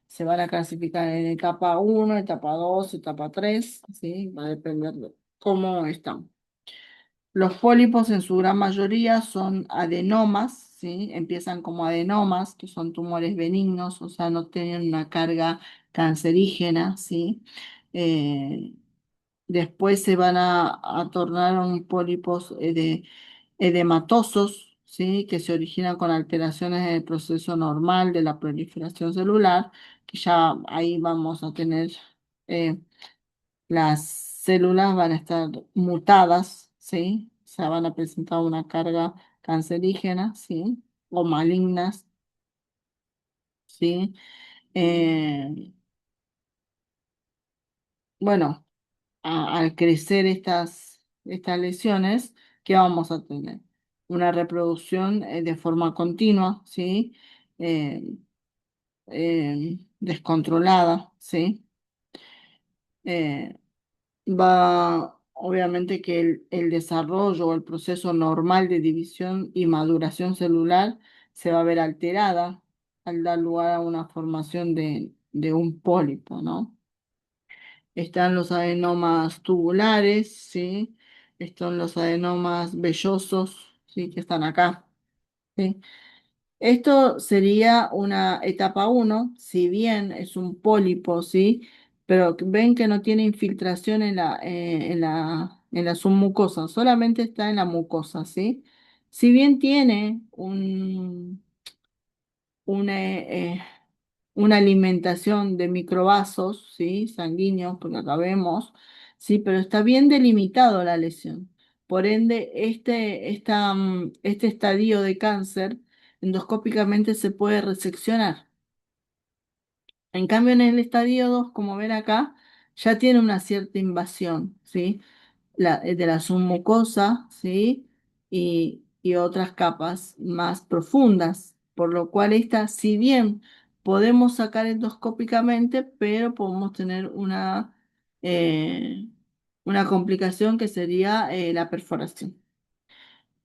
se van a clasificar en etapa uno, etapa 2, etapa 3, ¿sí? Va a depender de cómo están. Los pólipos en su gran mayoría son adenomas, ¿sí? Empiezan como adenomas, que son tumores benignos, o sea, no tienen una carga cancerígena, ¿sí? Eh, Después se van a tornar un pólipos edematosos, ¿sí? Que se originan con alteraciones en el proceso normal de la proliferación celular, que ya ahí vamos a tener eh, las células van a estar mutadas, ¿sí? O sea, van a presentar una carga cancerígena, ¿sí? O malignas, ¿sí? Eh, bueno, al crecer estas lesiones, ¿qué vamos a tener? Una reproducción de forma continua, ¿sí? Eh, Descontrolada, ¿sí? Eh, Obviamente que el desarrollo o el proceso normal de división y maduración celular se va a ver alterada al dar lugar a una formación de un pólipo, ¿no? Están los adenomas tubulares, ¿sí? Están los adenomas vellosos, ¿sí? Que están acá, ¿sí? Esto sería una etapa uno, si bien es un pólipo, ¿sí? Pero ven que no tiene infiltración en la submucosa, solamente está en la mucosa, ¿sí? Si bien tiene una, una alimentación de microvasos, ¿sí? Sanguíneos, porque acá vemos, ¿sí? Pero está bien delimitado la lesión. Por ende, este estadio de cáncer endoscópicamente se puede reseccionar. En cambio, en el estadio 2, como ven acá, ya tiene una cierta invasión, ¿sí? De la submucosa, ¿sí? Y otras capas más profundas, por lo cual esta, si bien podemos sacar endoscópicamente, pero podemos tener eh, una complicación que sería la perforación.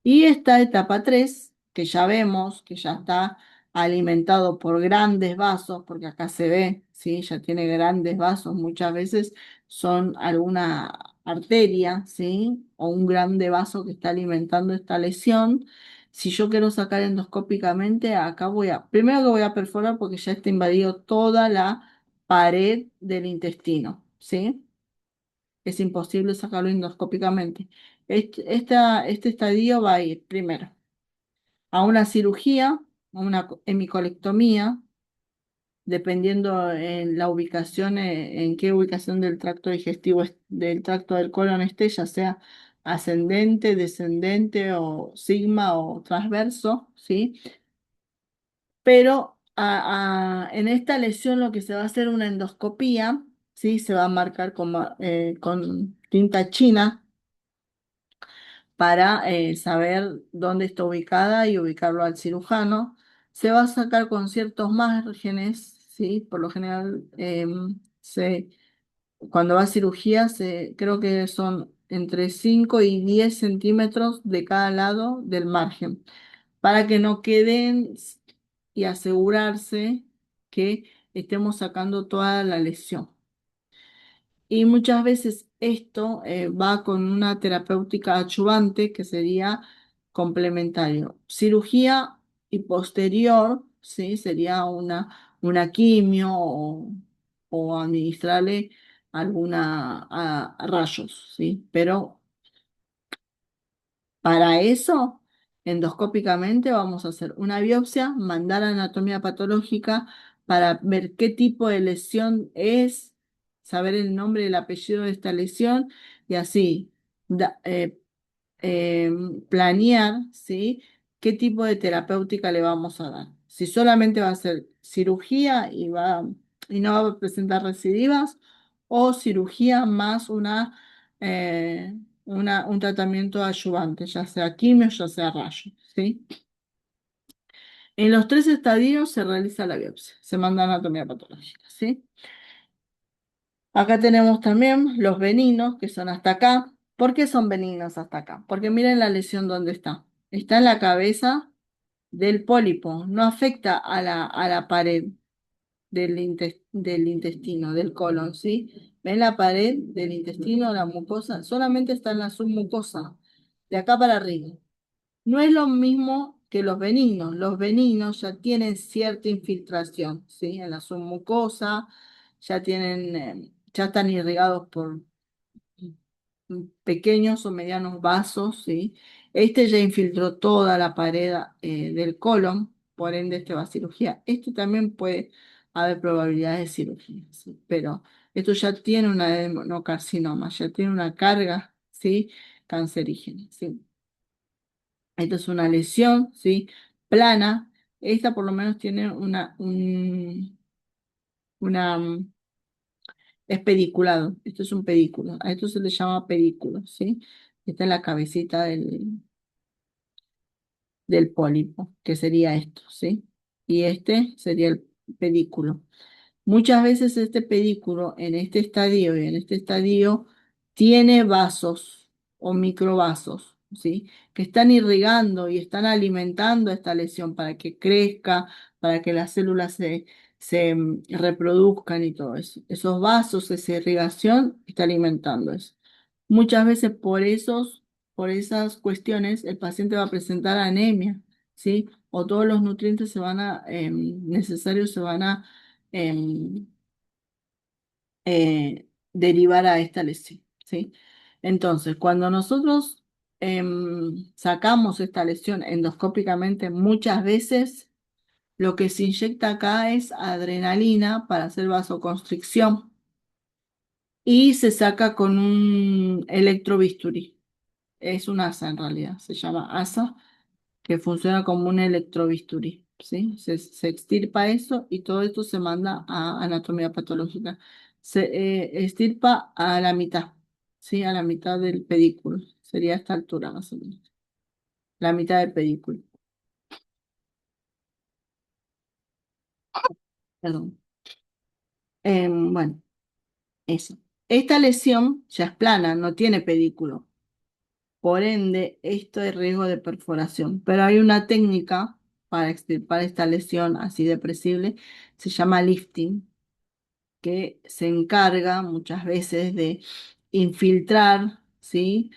Y esta etapa 3 que ya vemos que ya está alimentado por grandes vasos, porque acá se ve, ¿sí? Ya tiene grandes vasos, muchas veces son alguna arteria, ¿sí? O un grande vaso que está alimentando esta lesión. Si yo quiero sacar endoscópicamente, acá primero que voy a perforar porque ya está invadido toda la pared del intestino, ¿sí? Es imposible sacarlo endoscópicamente. Este estadio va a ir primero a una cirugía, a una hemicolectomía, dependiendo en la ubicación, en qué ubicación del tracto digestivo, del tracto del colon esté, ya sea ascendente, descendente o sigma o transverso, ¿sí? Pero en esta lesión lo que se va a hacer una endoscopía, ¿sí? Se va a marcar con tinta china para saber dónde está ubicada y ubicarlo al cirujano. Se va a sacar con ciertos márgenes, ¿sí? Por lo general, cuando va a cirugía, creo que son entre 5 y 10 centímetros de cada lado del margen, para que no queden y asegurarse que estemos sacando toda la lesión. Y muchas veces esto va con una terapéutica adyuvante que sería complementario. Cirugía y posterior, ¿sí? Sería una quimio o administrarle alguna a rayos, ¿sí? Pero para eso, endoscópicamente vamos a hacer una biopsia, mandar a anatomía patológica para ver qué tipo de lesión es, saber el nombre y el apellido de esta lesión y así da- eh, eh, planear, ¿sí? ¿Qué tipo de terapéutica le vamos a dar? Si solamente va a ser cirugía y no va a presentar recidivas, o cirugía más eh, un tratamiento adyuvante, ya sea quimio, ya sea rayo, ¿sí? En los tres estadios se realiza la biopsia, se manda a anatomía patológica, ¿sí? Acá tenemos también los benignos, que son hasta acá. ¿Por qué son benignos hasta acá? Porque miren la lesión donde está. Está en la cabeza del pólipo, no afecta a la pared, del intestino, del colon, ¿sí? ¿Ven la pared del intestino, la mucosa? Solamente está en la submucosa, de acá para arriba. No es lo mismo que los benignos. Los benignos ya tienen cierta infiltración, ¿sí? En la submucosa, ya están irrigados por pequeños o medianos vasos, ¿sí? Este ya infiltró toda la pared del colon, por ende este va a cirugía. Este también puede haber probabilidades de cirugía, ¿sí? Pero esto ya tiene una adenocarcinoma, ya tiene una carga, ¿sí? Cancerígena, ¿sí? Esto es una lesión, ¿sí? Plana. Esta por lo menos tiene una es pediculado. Esto es un pedículo. A esto se le llama pedículo, ¿sí? Esta es la cabecita del pólipo, que sería esto, ¿sí? Y este sería el pedículo. Muchas veces este pedículo en este estadio y en este estadio tiene vasos o microvasos, ¿sí? Que están irrigando y están alimentando esta lesión para que crezca, para que las células se reproduzcan y todo eso. Esos vasos, esa irrigación está alimentando eso. Muchas veces por esas cuestiones, el paciente va a presentar anemia, ¿sí? O todos los nutrientes necesarios se van a em, derivar a esta lesión, ¿sí? Entonces, cuando nosotros sacamos esta lesión endoscópicamente, muchas veces lo que se inyecta acá es adrenalina para hacer vasoconstricción y se saca con un electrobisturí. Es un ASA en realidad, se llama ASA, que funciona como un electrobisturí, ¿sí? Se extirpa eso y todo esto se manda a anatomía patológica. Se extirpa a la mitad, ¿sí? A la mitad del pedículo. Sería a esta altura más o menos. La mitad del pedículo. Perdón. Bueno, eso. Esta lesión ya es plana, no tiene pedículo. Por ende, esto es riesgo de perforación. Pero hay una técnica para extirpar esta lesión así depresible, se llama lifting, que se encarga muchas veces de infiltrar, ¿sí?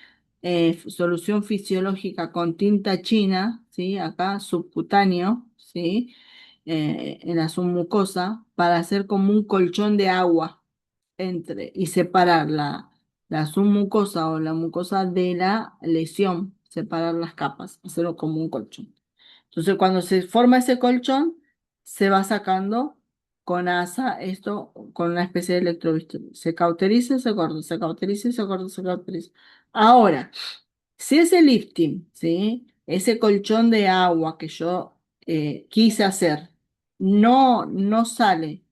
Solución fisiológica con tinta china, ¿sí? Acá subcutáneo, ¿sí? En la submucosa, para hacer como un colchón de agua y separar la submucosa o la mucosa de la lesión, separar las capas, hacerlo como un colchón. Entonces, cuando se forma ese colchón, se va sacando con asa esto, con una especie de electrobisturí. Se cauteriza, se corta, se cauteriza, se corta, se cauteriza. Ahora, si ese lifting, ¿sí? Ese colchón de agua que yo quise hacer, no sale,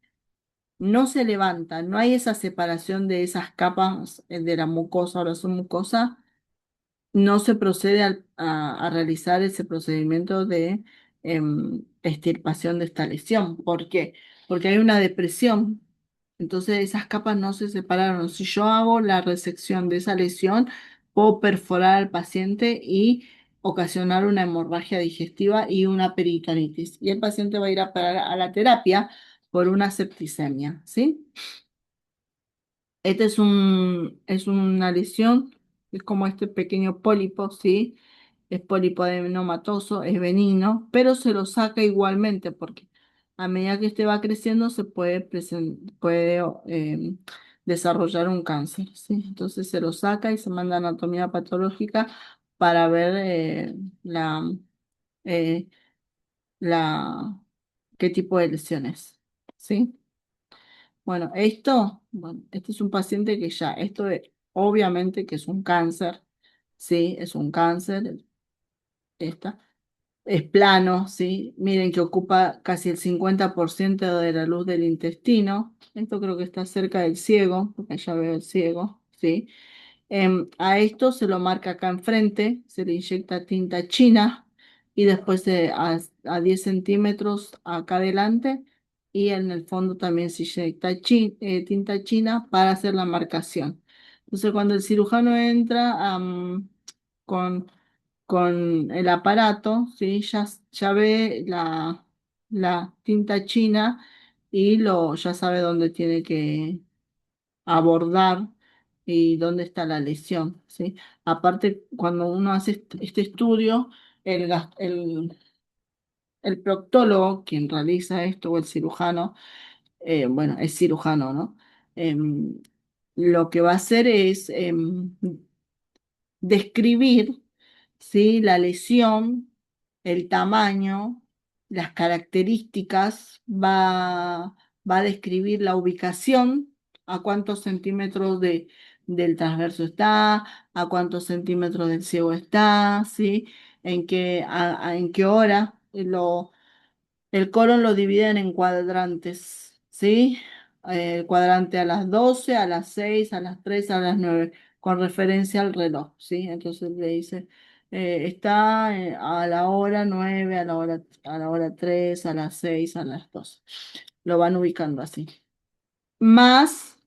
no se levanta, no hay esa separación de esas capas de la mucosa o la submucosa, no se procede a realizar ese procedimiento de extirpación de esta lesión. ¿Por qué? Porque hay una depresión. Entonces esas capas no se separaron. Si yo hago la resección de esa lesión, puedo perforar al paciente y ocasionar una hemorragia digestiva y una peritonitis. Y el paciente va a ir a parar a la terapia por una septicemia, ¿sí? Este es una lesión, es como este pequeño pólipo, ¿sí? Es pólipo adenomatoso, es benigno, pero se lo saca igualmente porque a medida que este va creciendo se puede desarrollar un cáncer, ¿sí? Entonces se lo saca y se manda a anatomía patológica para ver eh, la, qué tipo de lesiones, ¿sí? Bueno, este es un paciente que ya, obviamente que es un cáncer, sí, es un cáncer, esta, es plano, sí, miren que ocupa casi el 50% de la luz del intestino, esto creo que está cerca del ciego, porque ya veo el ciego, sí. A esto se lo marca acá enfrente, se le inyecta tinta china y después a 10 centímetros acá adelante y en el fondo también se inyecta tinta china para hacer la marcación. Entonces cuando el cirujano entra con, con el aparato, ¿sí? Ya ve la tinta china y ya sabe dónde tiene que abordar y dónde está la lesión, ¿sí? Aparte, cuando uno hace este estudio, el proctólogo, quien realiza esto, o el cirujano, bueno, es cirujano, ¿no? Em, lo que va a hacer es describir, ¿sí? La lesión, el tamaño, las características, va a describir la ubicación, a cuántos centímetros del transverso está, a cuántos centímetros del ciego está, ¿sí? En qué hora. El colon lo dividen en cuadrantes, ¿sí? El cuadrante a las 12, a las 6, a las 3, a las 9, con referencia al reloj, ¿sí? Entonces le dice, está a la hora 9, a la hora 3, a las 6, a las 2. Lo van ubicando así. Más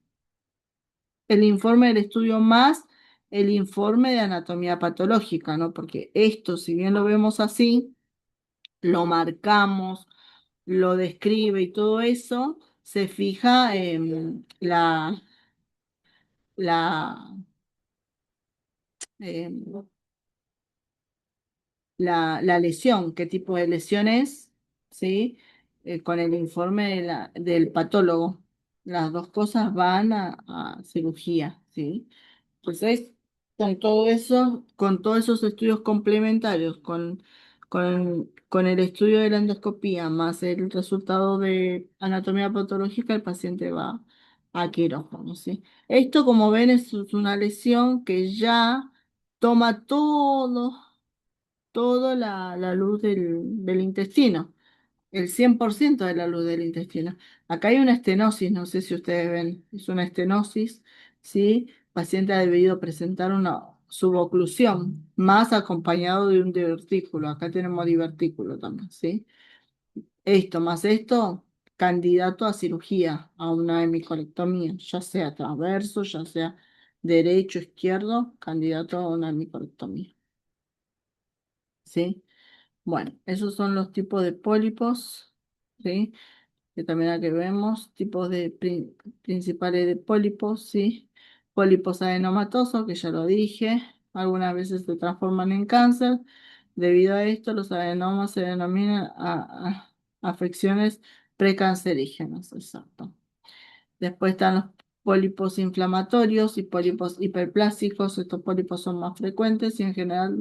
el informe del estudio, más el informe de anatomía patológica, ¿no? Porque esto, si bien lo vemos así, lo marcamos, lo describe y todo eso, se fija en la, em, la lesión, qué tipo de lesión es, ¿sí? Con el informe del patólogo. Las dos cosas van a cirugía, ¿sí? Entonces, con todos esos estudios complementarios, con el estudio de la endoscopía más el resultado de anatomía patológica, el paciente va a quirófano, ¿sí? Esto, como ven, es una lesión que ya toma toda la luz del intestino, el 100% de la luz del intestino. Acá hay una estenosis, no sé si ustedes ven, es una estenosis, ¿sí? El paciente ha debido presentar una suboclusión, más acompañado de un divertículo. Acá tenemos divertículo también, ¿sí? Esto más esto, candidato a cirugía, a una hemicolectomía, ya sea transverso, ya sea derecho, izquierdo, candidato a una hemicolectomía, ¿sí? Bueno, esos son los tipos de pólipos, ¿sí? Que también aquí vemos, tipos principales de pólipos, ¿sí? Pólipos adenomatosos, que ya lo dije, algunas veces se transforman en cáncer. Debido a esto, los adenomas se denominan afecciones precancerígenas, exacto. Después están los pólipos inflamatorios y pólipos hiperplásicos. Estos pólipos son más frecuentes y en general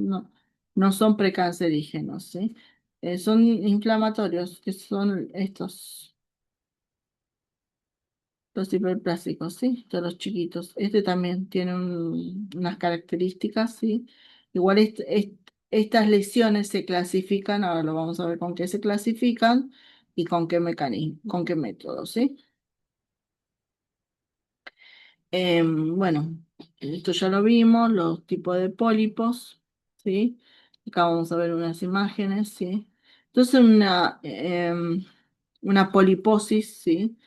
no son precancerígenos, ¿sí? Son inflamatorios, que son los hiperplásicos, ¿sí? Estos los chiquitos. Este también tiene unas características, ¿sí? Igual estas lesiones se clasifican, ahora lo vamos a ver con qué se clasifican y con qué mecanismo, con qué método, ¿sí? Bueno, esto ya lo vimos, los tipos de pólipos, ¿sí? Acá vamos a ver unas imágenes, ¿sí? Entonces, una poliposis, ¿sí?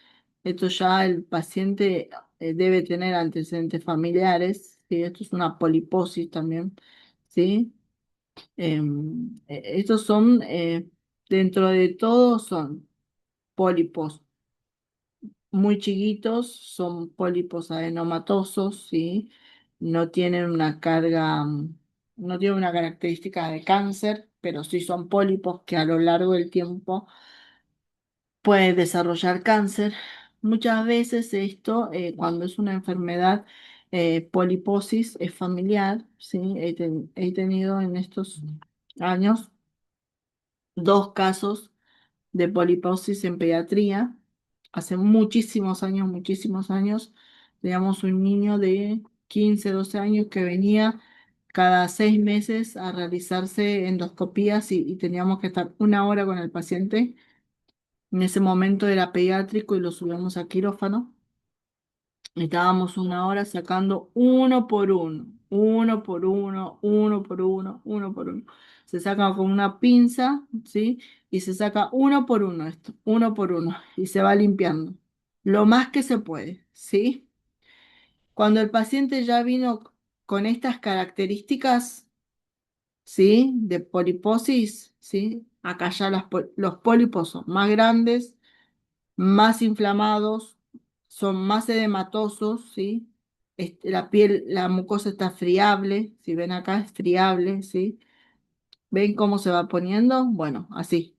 Esto ya el paciente debe tener antecedentes familiares, ¿sí? Esto es una poliposis también, ¿sí? Estos son, dentro de todo, son pólipos muy chiquitos, son pólipos adenomatosos, ¿sí? No tienen una carga, no tienen una característica de cáncer, pero sí son pólipos que a lo largo del tiempo pueden desarrollar cáncer. Muchas veces esto, cuando es una enfermedad, poliposis, es familiar, ¿sí? He tenido en estos años dos casos de poliposis en pediatría. Hace muchísimos años, teníamos un niño de 15 12 años que venía cada 6 meses a realizarse endoscopías y teníamos que estar una hora con el paciente. En ese momento era pediátrico y lo subíamos a quirófano. Estábamos una hora sacando uno por uno, uno por uno, uno por uno, uno por uno. Se saca con una pinza, ¿sí? Y se saca uno por uno esto, uno por uno. Y se va limpiando lo más que se puede, ¿sí? Cuando el paciente ya vino con estas características, ¿sí? De poliposis, ¿sí? Acá ya los pólipos son más grandes, más inflamados, son más edematosos, ¿sí? La piel, la mucosa está friable, si ven acá es friable, ¿sí? ¿Ven cómo se va poniendo? Bueno, así.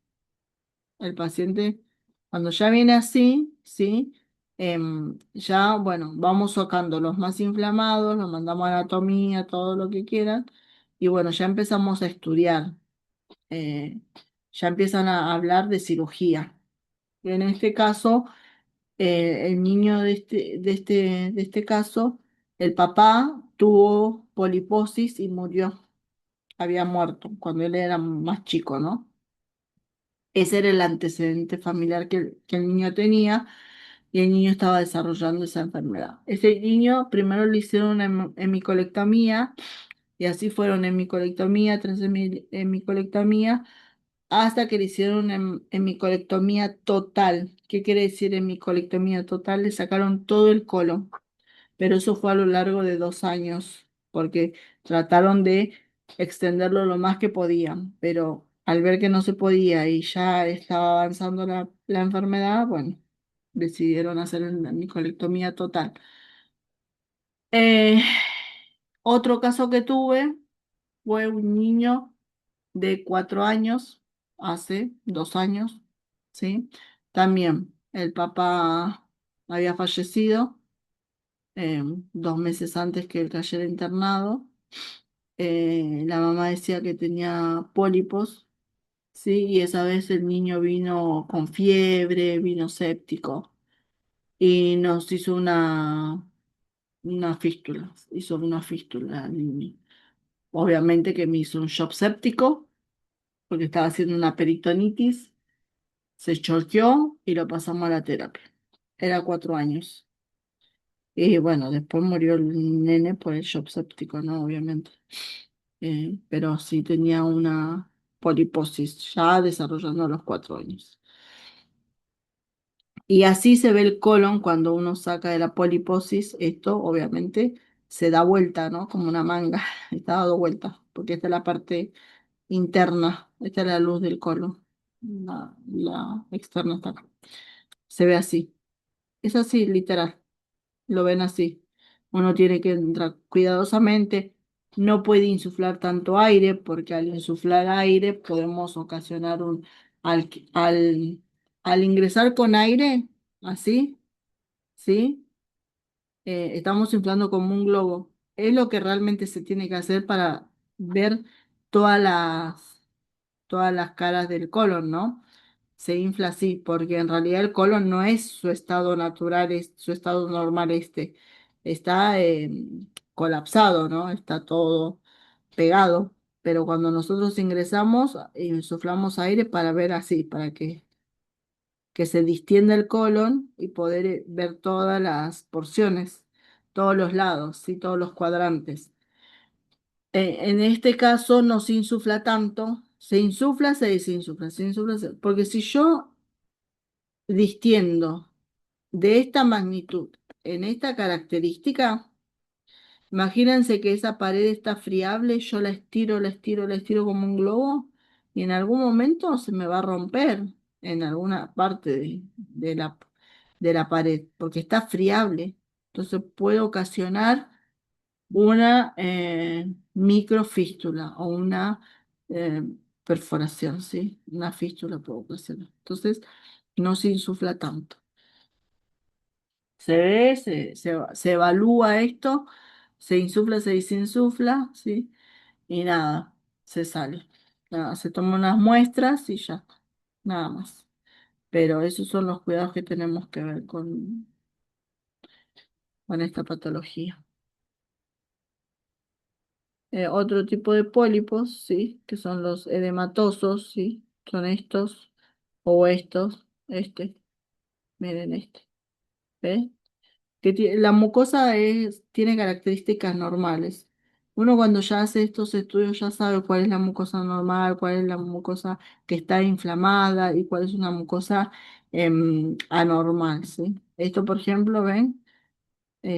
El paciente, cuando ya viene así, ¿sí? Ya, bueno, vamos sacando los más inflamados, los mandamos a anatomía, todo lo que quieran, y bueno, ya empezamos a estudiar, eh, ya empiezan a hablar de cirugía. En este caso, el niño de este caso, el papá tuvo poliposis y murió, había muerto cuando él era más chico, ¿no? Ese era el antecedente familiar que el niño tenía y el niño estaba desarrollando esa enfermedad. Ese niño primero le hicieron una hemicolectomía y así fueron hemicolectomía tras hemicolectomía hasta que le hicieron una hemicolectomía total. ¿Qué quiere decir hemicolectomía total? Le sacaron todo el colon, pero eso fue a lo largo de 2 años, porque trataron de extenderlo lo más que podían, pero al ver que no se podía y ya estaba avanzando la enfermedad, bueno, decidieron hacer la micolectomía total. Eh, Otro caso que tuve fue un niño de 4 años, hace 2 años, ¿sí? También el papá había fallecido 2 meses antes que él cayera internado. La mamá decía que tenía pólipos, ¿sí? Y esa vez el niño vino con fiebre, vino séptico y nos hizo una fístula, hizo una fístula al niño. Obviamente que me hizo un shock séptico porque estaba haciendo una peritonitis, se choqueó y lo pasamos a la terapia. Era 4 años. Y bueno, después murió el nene por el shock séptico, ¿no? Obviamente. Pero sí tenía una poliposis ya desarrollando a los 4 años. Y así se ve el colon cuando uno saca de la poliposis. Esto obviamente se da vuelta, ¿no? Como una manga. Está dado vuelta, porque esta es la parte interna, esta es la luz del colon. La externa está acá. Se ve así. Es así, literal. Lo ven así. Uno tiene que entrar cuidadosamente. No puede insuflar tanto aire porque al insuflar aire podemos ocasionar Al, al, al ingresar con aire, así, ¿sí? Estamos inflando como un globo. Es lo que realmente se tiene que hacer para ver todas todas las caras del colon, ¿no? Se infla así, porque en realidad el colon no es su estado natural, es su estado normal está colapsado, ¿no? Está todo pegado, pero cuando nosotros ingresamos, insuflamos aire para ver así, para que se distienda el colon y poder ver todas las porciones, todos los lados, ¿sí? Todos los cuadrantes. En este caso no se insufla tanto, se insufla, se desinsufla, se insufla, porque si yo distiendo de esta magnitud en esta característica, imagínense que esa pared está friable, yo la estiro, la estiro, la estiro como un globo y en algún momento se me va a romper en alguna parte de la pared, porque está friable. Entonces puede ocasionar una microfístula o una eh, perforación, ¿sí? Una fístula puede ocasionar. Entonces no se insufla tanto. Se ve, se evalúa esto, se insufla, se desinsufla, ¿sí? Y nada, se sale. Nada, se toman unas muestras y ya, nada más. Pero esos son los cuidados que tenemos que ver con esta patología. Otro tipo de pólipos, ¿sí? Que son los edematosos, ¿sí? Son estos o estos, miren este, ¿ves? La mucosa tiene características normales. Uno cuando ya hace estos estudios ya sabe cuál es la mucosa normal, cuál es la mucosa que está inflamada y cuál es una mucosa anormal, ¿sí? Esto, por ejemplo, ven,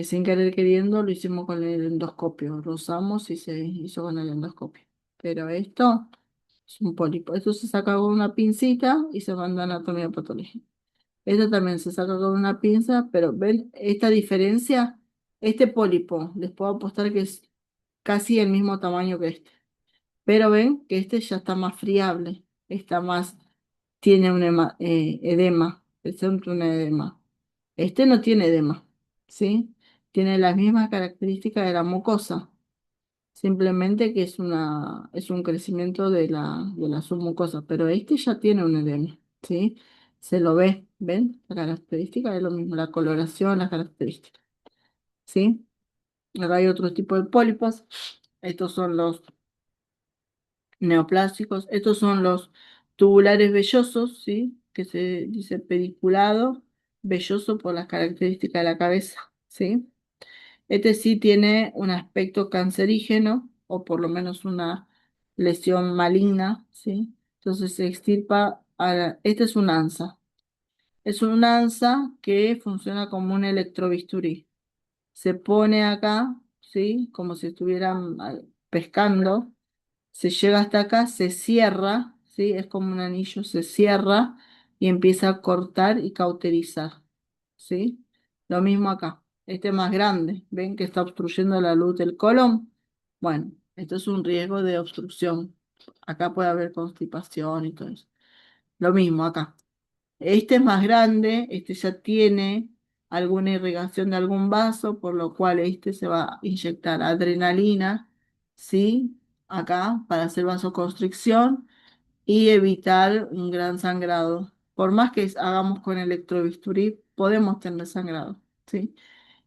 sin querer queriendo lo hicimos con el endoscopio, lo usamos y se hizo con el endoscopio. Pero esto es un pólipo. Esto se saca con una pincita y se manda a anatomía patológica. Esto también se saca con una pinza, pero ven esta diferencia. Este pólipo, les puedo apostar que es casi el mismo tamaño que este. Pero ven que este ya está más friable, está más, tiene un edema, presenta un edema. Este no tiene edema, ¿sí? Tiene las mismas características de la mucosa, simplemente que es un crecimiento de la submucosa, pero este ya tiene un edema, ¿sí? Se lo ve, ¿ven? La característica es lo mismo, la coloración, las características, ¿sí? Acá hay otro tipo de pólipos, estos son los neoplásicos. Estos son los tubulares vellosos, ¿sí? Que se dice pediculado, velloso por las características de la cabeza, ¿sí? Este sí tiene un aspecto cancerígeno o por lo menos una lesión maligna, ¿sí? Entonces se extirpa este es un ANSA. Es un ANSA que funciona como un electrobisturí. Se pone acá, ¿sí? Como si estuvieran pescando, se llega hasta acá, se cierra, ¿sí? Es como un anillo, se cierra y empieza a cortar y cauterizar, ¿sí? Lo mismo acá. Este es más grande, ven que está obstruyendo la luz del colon. Bueno, esto es un riesgo de obstrucción. Acá puede haber constipación y todo eso. Lo mismo acá. Este es más grande, este ya tiene alguna irrigación de algún vaso, por lo cual este se va a inyectar adrenalina, ¿sí? Acá para hacer vasoconstricción y evitar un gran sangrado. Por más que hagamos con electrobisturí, podemos tener sangrado, ¿sí?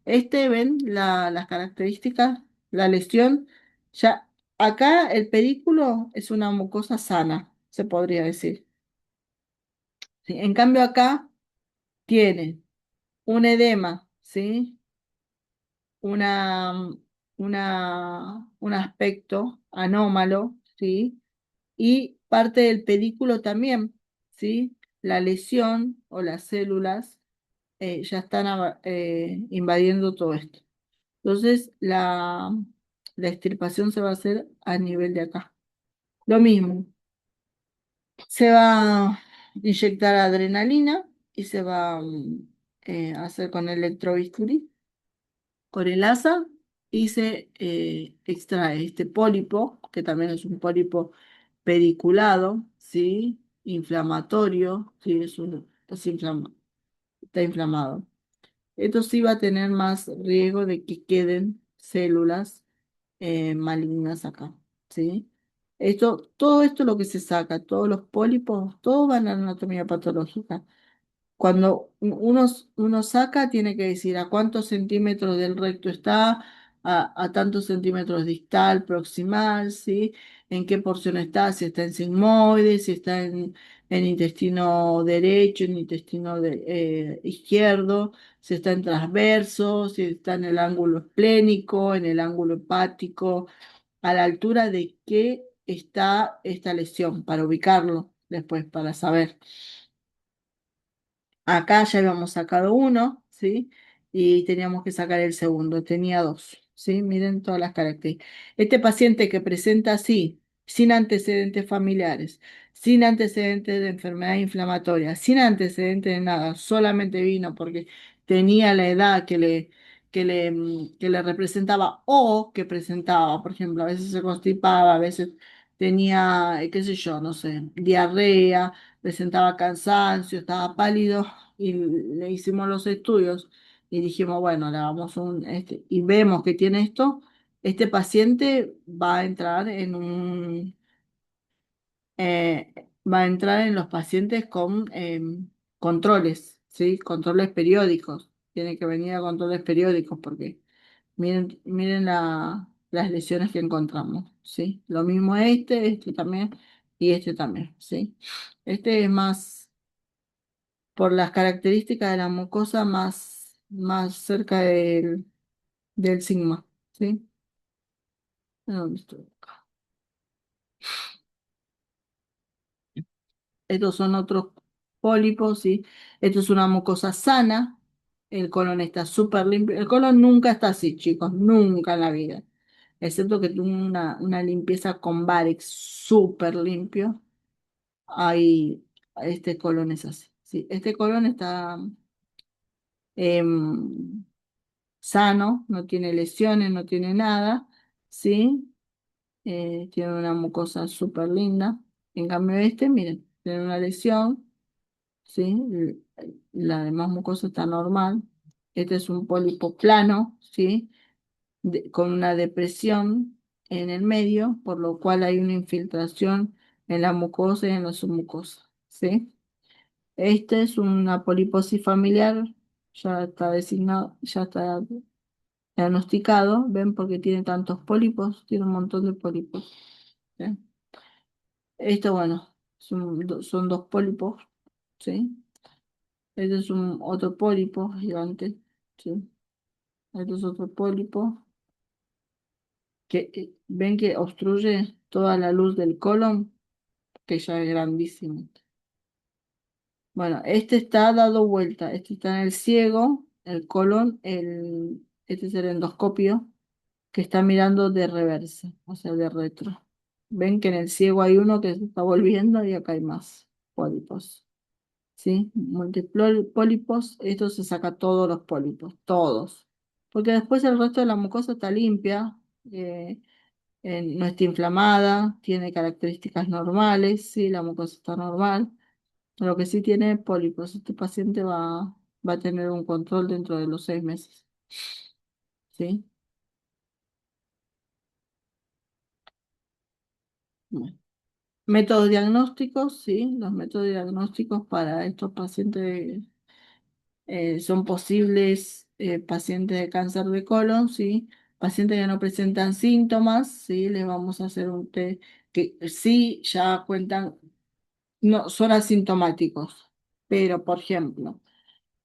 Este, ven las características, la lesión, ya acá el pedículo es una mucosa sana, se podría decir, ¿sí? En cambio acá tiene un edema, ¿sí? Una, un aspecto anómalo, ¿sí? Y parte del pedículo también, ¿sí? La lesión o las células ya están invadiendo todo esto. Entonces, la extirpación se va a hacer a nivel de acá. Lo mismo, se va a inyectar adrenalina y se va a hacer con electrobisturí con el asa y se extrae este pólipo, que también es un pólipo pediculado, ¿sí? Inflamatorio, ¿sí? Está inflamado. Esto sí va a tener más riesgo de que queden células malignas acá, ¿sí? Todo esto lo que se saca, todos los pólipos, todo va en la anatomía patológica. Cuando uno saca, tiene que decir a cuántos centímetros del recto está, a tantos centímetros distal, proximal, ¿sí? En qué porción está, si está en sigmoide, si está en intestino derecho, en intestino izquierdo, si está en transverso, si está en el ángulo esplénico, en el ángulo hepático, a la altura de qué está esta lesión, para ubicarlo después, para saber. Acá ya habíamos sacado uno, ¿sí? Y teníamos que sacar el segundo, tenía dos, ¿sí? Miren todas las características. Este paciente que presenta así, sin antecedentes familiares, sin antecedentes de enfermedad inflamatoria, sin antecedentes de nada, solamente vino porque tenía la edad que le representaba o que presentaba, por ejemplo, a veces se constipaba, a veces tenía, qué sé yo, no sé, diarrea, presentaba cansancio, estaba pálido y le hicimos los estudios y dijimos, bueno, le damos y vemos que tiene esto, este paciente va a entrar eh, va a entrar en los pacientes con controles, ¿sí? Controles periódicos. Tiene que venir a controles periódicos porque miren las lesiones que encontramos, ¿sí? Lo mismo este también y este también, ¿sí? Este es más por las características de la mucosa más cerca del sigma, ¿sí? ¿Dónde estoy? Estos son otros pólipos, ¿sí? Esto es una mucosa sana, el colon está súper limpio, el colon nunca está así, chicos, nunca en la vida, excepto que tuvo una limpieza con Barex súper limpio, ahí este colon es así, Sí, este colon está em, sano, no tiene lesiones, no tiene nada, ¿sí? Tiene una mucosa súper linda. En cambio este, miren, tiene una lesión, ¿sí? La demás mucosa está normal. Este es un pólipo plano, ¿sí? Con una depresión en el medio, por lo cual hay una infiltración en la mucosa y en la submucosa, ¿sí? Este es una poliposis familiar, ya está designado, ya está diagnosticado, ¿ven? Porque tiene tantos pólipos, tiene un montón de pólipos, ¿sí? Esto, bueno, son dos pólipos, ¿sí? Este es un otro pólipo gigante, ¿sí? Este es otro pólipo que ven que obstruye toda la luz del colon, que ya es grandísimo. Bueno, este está dado vuelta, este está en el ciego, el colon, este es el endoscopio, que está mirando de reversa, o sea, de retro. Ven que en el ciego hay uno que se está volviendo y acá hay más pólipos, ¿sí? Múltiples pólipos, esto se saca todos los pólipos, todos. Porque después el resto de la mucosa está limpia, no está inflamada, tiene características normales, sí, la mucosa está normal. Lo que sí tiene pólipos, este paciente va a tener un control dentro de los 6 meses, ¿sí? Bueno. Métodos diagnósticos, sí, los métodos diagnósticos para estos pacientes son posibles pacientes de cáncer de colon, sí, pacientes que no presentan síntomas, sí, les vamos a hacer un test que sí ya cuentan, no, son asintomáticos, pero por ejemplo,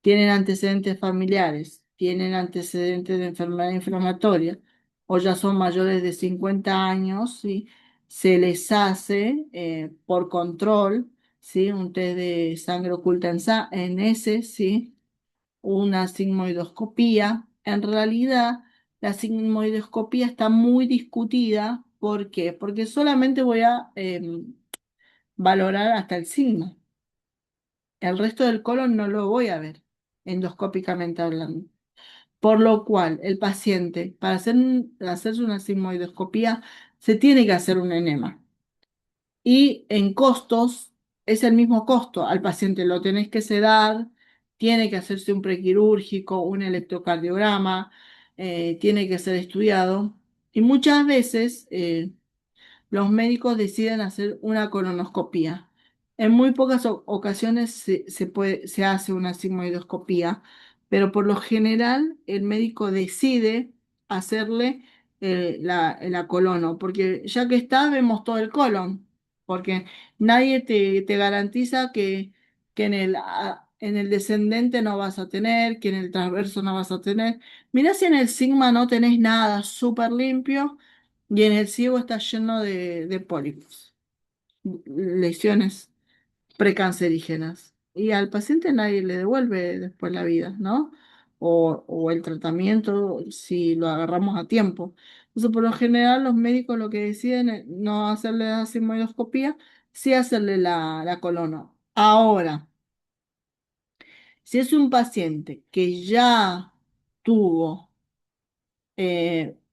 tienen antecedentes familiares, tienen antecedentes de enfermedad inflamatoria o ya son mayores de 50 años, ¿sí? Se les hace por control, ¿sí? Un test de sangre oculta en ese, ¿sí? Una sigmoidoscopía. En realidad, la sigmoidoscopía está muy discutida. ¿Por qué? Porque solamente voy a valorar hasta el sigma. El resto del colon no lo voy a ver endoscópicamente hablando. Por lo cual, el paciente, para hacerse una sigmoidoscopía, se tiene que hacer un enema. Y en costos, es el mismo costo. Al paciente lo tenés que sedar, tiene que hacerse un prequirúrgico, un electrocardiograma, tiene que ser estudiado. Y muchas veces los médicos deciden hacer una colonoscopía. En muy pocas ocasiones se hace una sigmoidoscopía, pero por lo general el médico decide hacerle la colono, porque ya que está, vemos todo el colon, porque nadie te garantiza que en el descendente no vas a tener, que en el transverso no vas a tener. Mirá si en el sigma no tenés nada, súper limpio y en el ciego está lleno de pólipos, lesiones precancerígenas. Y al paciente nadie le devuelve después la vida, ¿no? O el tratamiento si lo agarramos a tiempo. Entonces, por lo general, los médicos lo que deciden es no hacerle la sigmoidoscopía, sí hacerle la colono. Ahora, si es un paciente que ya tuvo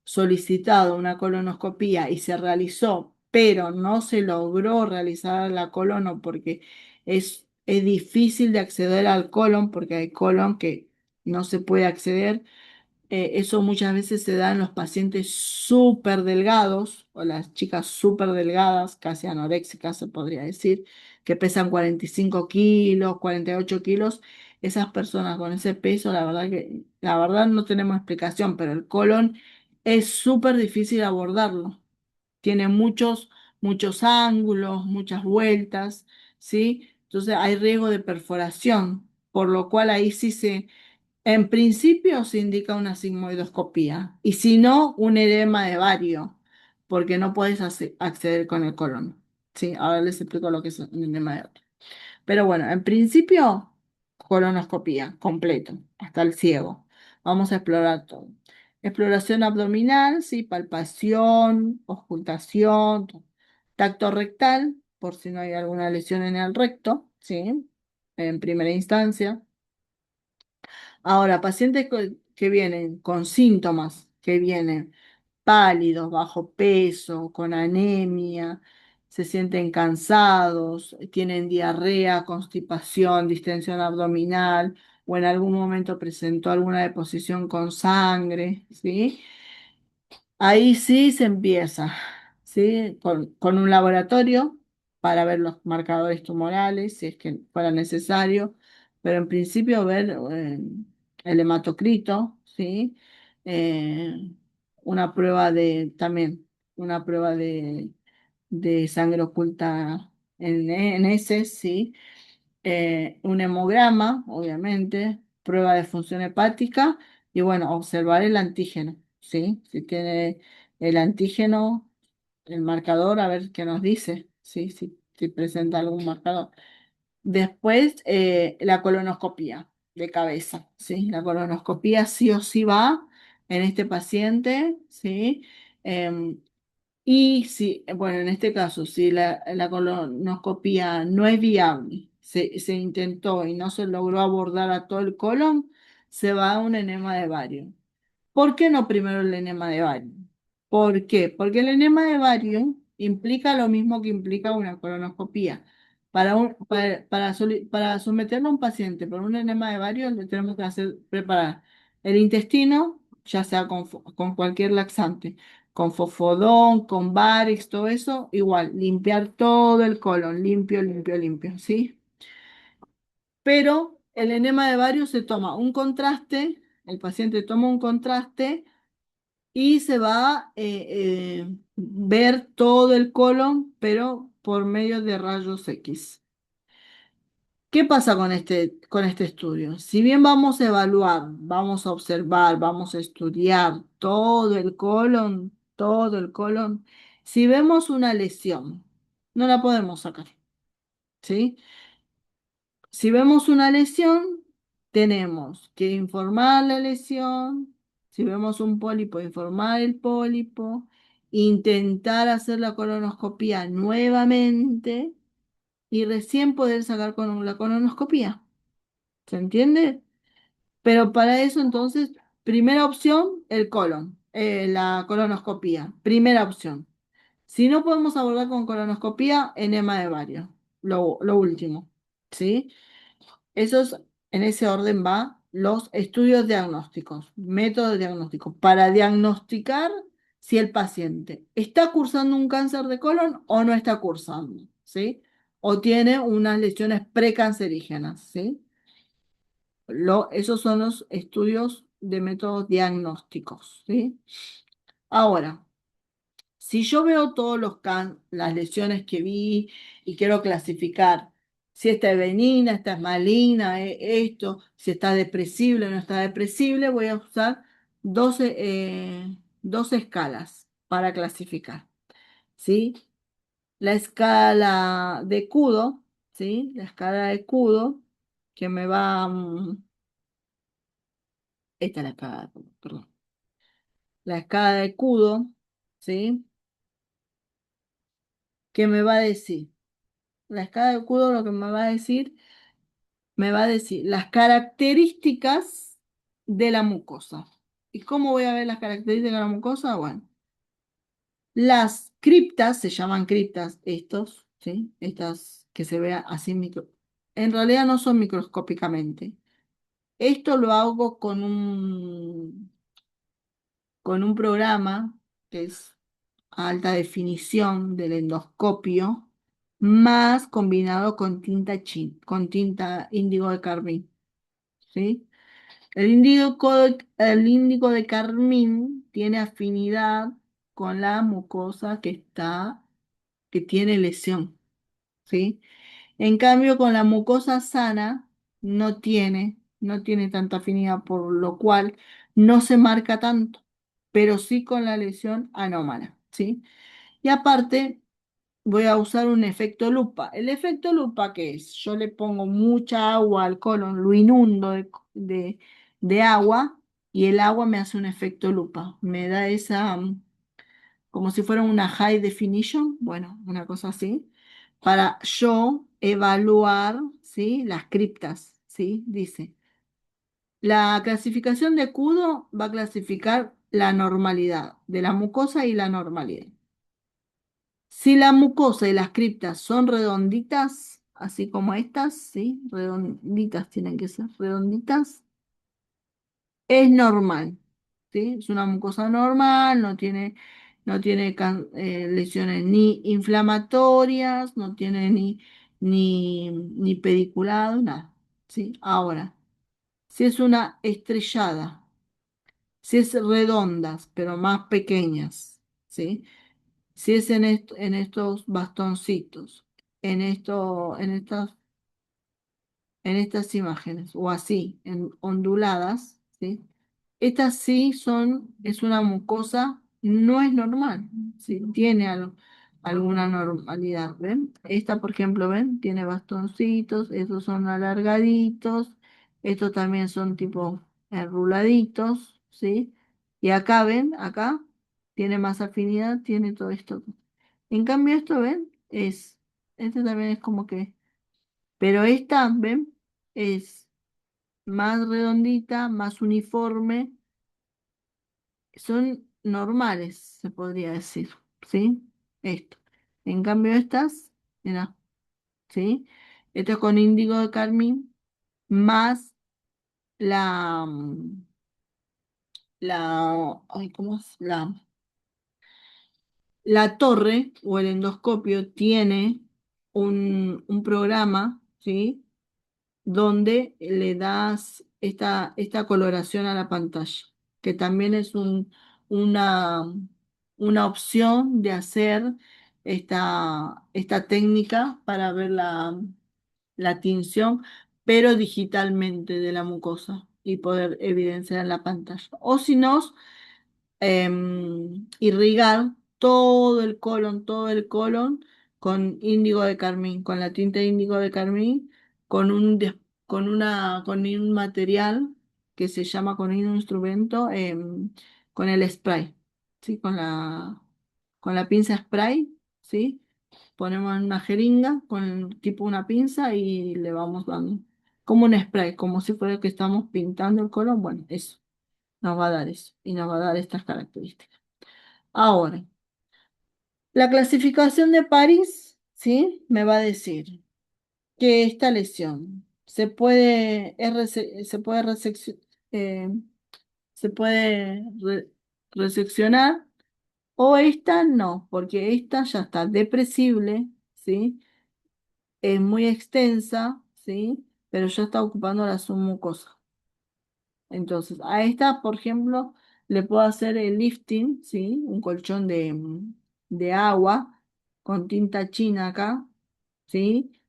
solicitado una colonoscopía y se realizó, pero no se logró realizar la colono porque es difícil de acceder al colon, porque hay colon que no se puede acceder. Eso muchas veces se da en los pacientes súper delgados o las chicas súper delgadas, casi anoréxicas se podría decir, que pesan 45 kilos, 48 kilos. Esas personas con ese peso, la verdad no tenemos explicación, pero el colon es súper difícil abordarlo. Tiene muchos ángulos, muchas vueltas, ¿sí? Entonces hay riesgo de perforación, por lo cual ahí sí en principio se indica una sigmoidoscopía y si no, un edema de vario, porque no puedes acceder con el colon. Sí, ahora les explico lo que es un edema de vario. Pero bueno, en principio, colonoscopía completo, hasta el ciego. Vamos a explorar todo. Exploración abdominal, sí, palpación, auscultación, tacto rectal, por si no hay alguna lesión en el recto, sí. en primera instancia. Ahora, pacientes que vienen con síntomas, que vienen pálidos, bajo peso, con anemia, se sienten cansados, tienen diarrea, constipación, distensión abdominal o en algún momento presentó alguna deposición con sangre, ¿sí? Ahí sí se empieza, ¿sí? Con un laboratorio para ver los marcadores tumorales, si es que fuera necesario, pero en principio ver el hematocrito, ¿sí? Eh, una prueba también, una prueba de sangre oculta en heces, ¿sí? Un hemograma, obviamente, prueba de función hepática y bueno, observar el antígeno, ¿sí? Si tiene el antígeno, el marcador, a ver qué nos dice, ¿sí? Si presenta algún marcador. Después, la colonoscopía de cabeza, ¿sí? La colonoscopía sí o sí va en este paciente, ¿sí? Em, y si, bueno, en este caso, si la colonoscopía no es viable, se intentó y no se logró abordar a todo el colon, se va a un enema de bario. ¿Por qué no primero el enema de bario? ¿Por qué? Porque el enema de bario implica lo mismo que implica una colonoscopía. Para someterlo a un paciente por un enema de bario, le tenemos que preparar el intestino, ya sea con cualquier laxante, con fosfodón, con Barix, todo eso, igual, limpiar todo el colon, limpio, limpio, limpio, ¿sí? Pero el enema de bario se toma un contraste, el paciente toma un contraste y se va a ver todo el colon, pero por medio de rayos X. ¿Qué pasa con este estudio? Si bien vamos a evaluar, vamos a observar, vamos a estudiar todo el colon, si vemos una lesión, no la podemos sacar, ¿sí? Si vemos una lesión, tenemos que informar la lesión. Si vemos un pólipo, informar el pólipo, intentar hacer la colonoscopia nuevamente y recién poder sacar con la colonoscopia. ¿Se entiende? Pero para eso entonces, primera opción, el colon, la colonoscopia. Primera opción. Si no podemos abordar con colonoscopia, enema de bario. Lo último. ¿Sí? Esos, en ese orden va los estudios diagnósticos, métodos diagnósticos, para diagnosticar si el paciente está cursando un cáncer de colon o no está cursando, ¿sí? O tiene unas lesiones precancerígenas, ¿sí? Esos son los estudios de métodos diagnósticos, ¿sí? Ahora, si yo veo todos las lesiones que vi y quiero clasificar si esta es benigna, esta es maligna, esto, si está depresible o no está depresible, voy a usar 12 escalas para clasificar, ¿sí? La escala de Kudo, ¿sí? La escala de Kudo, que me va... esta es la escala de Kudo, perdón. La escala de Kudo, ¿sí? ¿Qué me va a decir? La escala de Kudo lo que me va a decir las características de la mucosa. ¿Y cómo voy a ver las características de la mucosa? Bueno, las criptas, se llaman criptas estos, ¿sí? Estas que se vean así en realidad no son microscópicamente. Esto lo hago con un programa que es a alta definición del endoscopio, más combinado con con tinta índigo de carmín, ¿sí? El índigo de carmín tiene afinidad con la mucosa que tiene lesión, ¿sí? En cambio, con la mucosa sana no tiene tanta afinidad, por lo cual no se marca tanto, pero sí con la lesión anómala, ¿sí? Y aparte, voy a usar un efecto lupa. ¿El efecto lupa qué es? Yo le pongo mucha agua al colon, lo inundo de agua y el agua me hace un efecto lupa. Me da como si fuera una high definition, bueno, una cosa así, para yo evaluar, ¿sí? Las criptas, ¿sí? Dice, la clasificación de Kudo va a clasificar la normalidad de la mucosa y la normalidad. Si la mucosa y las criptas son redonditas, así como estas, ¿sí? Redonditas tienen que ser, redonditas, es normal, ¿sí? Es una mucosa normal, no tiene lesiones ni inflamatorias, no tiene ni pediculado, nada, ¿sí? Ahora, si es una estrellada, si es redondas, pero más pequeñas, ¿sí? Si es en estos bastoncitos, en estas imágenes, o así, en onduladas, ¿sí? Estas sí es una mucosa, no es normal, ¿sí? Tiene alguna normalidad, ¿ven? Esta, por ejemplo, ¿ven? Tiene bastoncitos, estos son alargaditos, estos también son tipo enruladitos, ¿sí? Y acá, ¿ven? Acá tiene más afinidad, tiene todo esto. En cambio, esto, ¿ven? Este también es como que, pero esta, ¿ven? Es más redondita, más uniforme, son normales, se podría decir, ¿sí? Esto. En cambio, estas, mira, ¿sí? Esto es con índigo de carmín, más la, ay, ¿cómo es? La torre o el endoscopio tiene un programa, ¿sí? Donde le das esta coloración a la pantalla, que también es una, una opción de hacer esta técnica para ver la tinción, pero digitalmente de la mucosa y poder evidenciar en la pantalla. O si no, irrigar todo el colon con índigo de carmín, con la tinta de índigo de carmín, con un material que se llama, con un instrumento, con el spray, ¿sí? Con la pinza spray, ¿sí? Ponemos en una jeringa con tipo una pinza y le vamos dando como un spray, como si fuera que estamos pintando el colon. Bueno, eso nos va a dar eso y nos va a dar estas características. Ahora, la clasificación de París, ¿sí? Me va a decir que esta lesión eh, se puede reseccionar, o esta no, porque esta ya está depresible, ¿sí? Es muy extensa, ¿sí? Pero ya está ocupando la submucosa. Entonces, a esta, por ejemplo, le puedo hacer el lifting, ¿sí? Un colchón de agua con tinta china acá, ¿sí?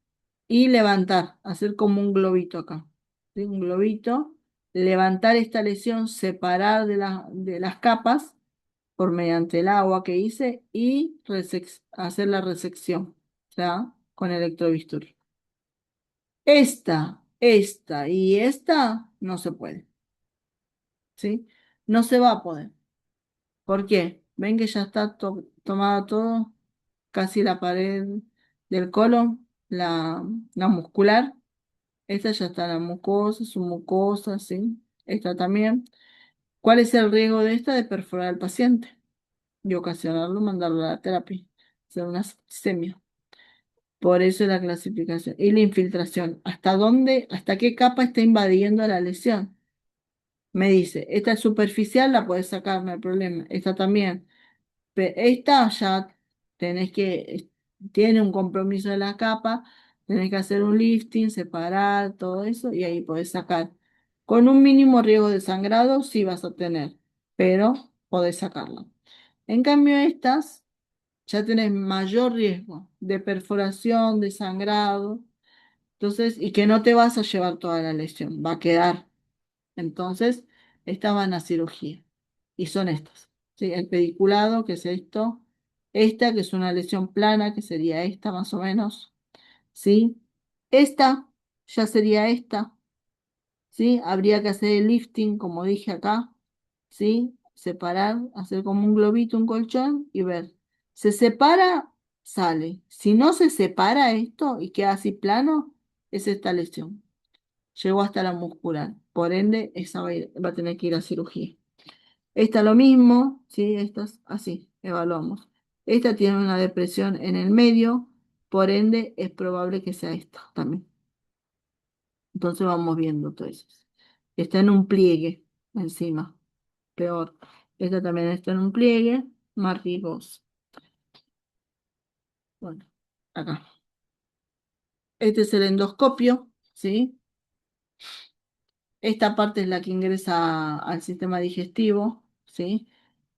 Y levantar, hacer como un globito acá, ¿sí? Un globito, levantar esta lesión, separar de las capas por mediante el agua que hice y hacer la resección, o sea, con electrobisturí. Esta y esta no se puede, ¿sí? No se va a poder. ¿Por qué? Ven que ya está tomada todo, casi la pared del colon, la muscular. Esta ya está la mucosa, su mucosa, ¿sí? Esta también. ¿Cuál es el riesgo de esta? De perforar al paciente y ocasionarlo, mandarlo a la terapia, hacer una septicemia. Por eso es la clasificación. Y la infiltración. ¿Hasta dónde, hasta qué capa está invadiendo la lesión? Me dice, esta es superficial, la puedes sacar, no hay problema. Esta también. Esta ya tiene un compromiso de la capa, tenés que hacer un lifting, separar todo eso y ahí podés sacar. Con un mínimo riesgo de sangrado sí vas a tener, pero podés sacarlo. En cambio, estas ya tenés mayor riesgo de perforación, de sangrado, entonces, y que no te vas a llevar toda la lesión, va a quedar. Entonces, estas van a cirugía. Y son estas. ¿Sí? El pediculado, que es esto. Esta, que es una lesión plana, que sería esta más o menos. ¿Sí? Esta ya sería esta. ¿Sí? Habría que hacer el lifting, como dije acá. ¿Sí? Separar, hacer como un globito, un colchón y ver. Se separa, sale. Si no se separa esto y queda así plano, es esta lesión. Llegó hasta la muscular. Por ende, esa va a tener que ir a cirugía. Esta lo mismo, ¿sí? Esta es así, evaluamos. Esta tiene una depresión en el medio, por ende, es probable que sea esta también. Entonces vamos viendo todo eso. Está en un pliegue encima, peor. Esta también está en un pliegue, más riesgoso. Bueno, acá. Este es el endoscopio, ¿sí? Esta parte es la que ingresa al sistema digestivo, ¿sí?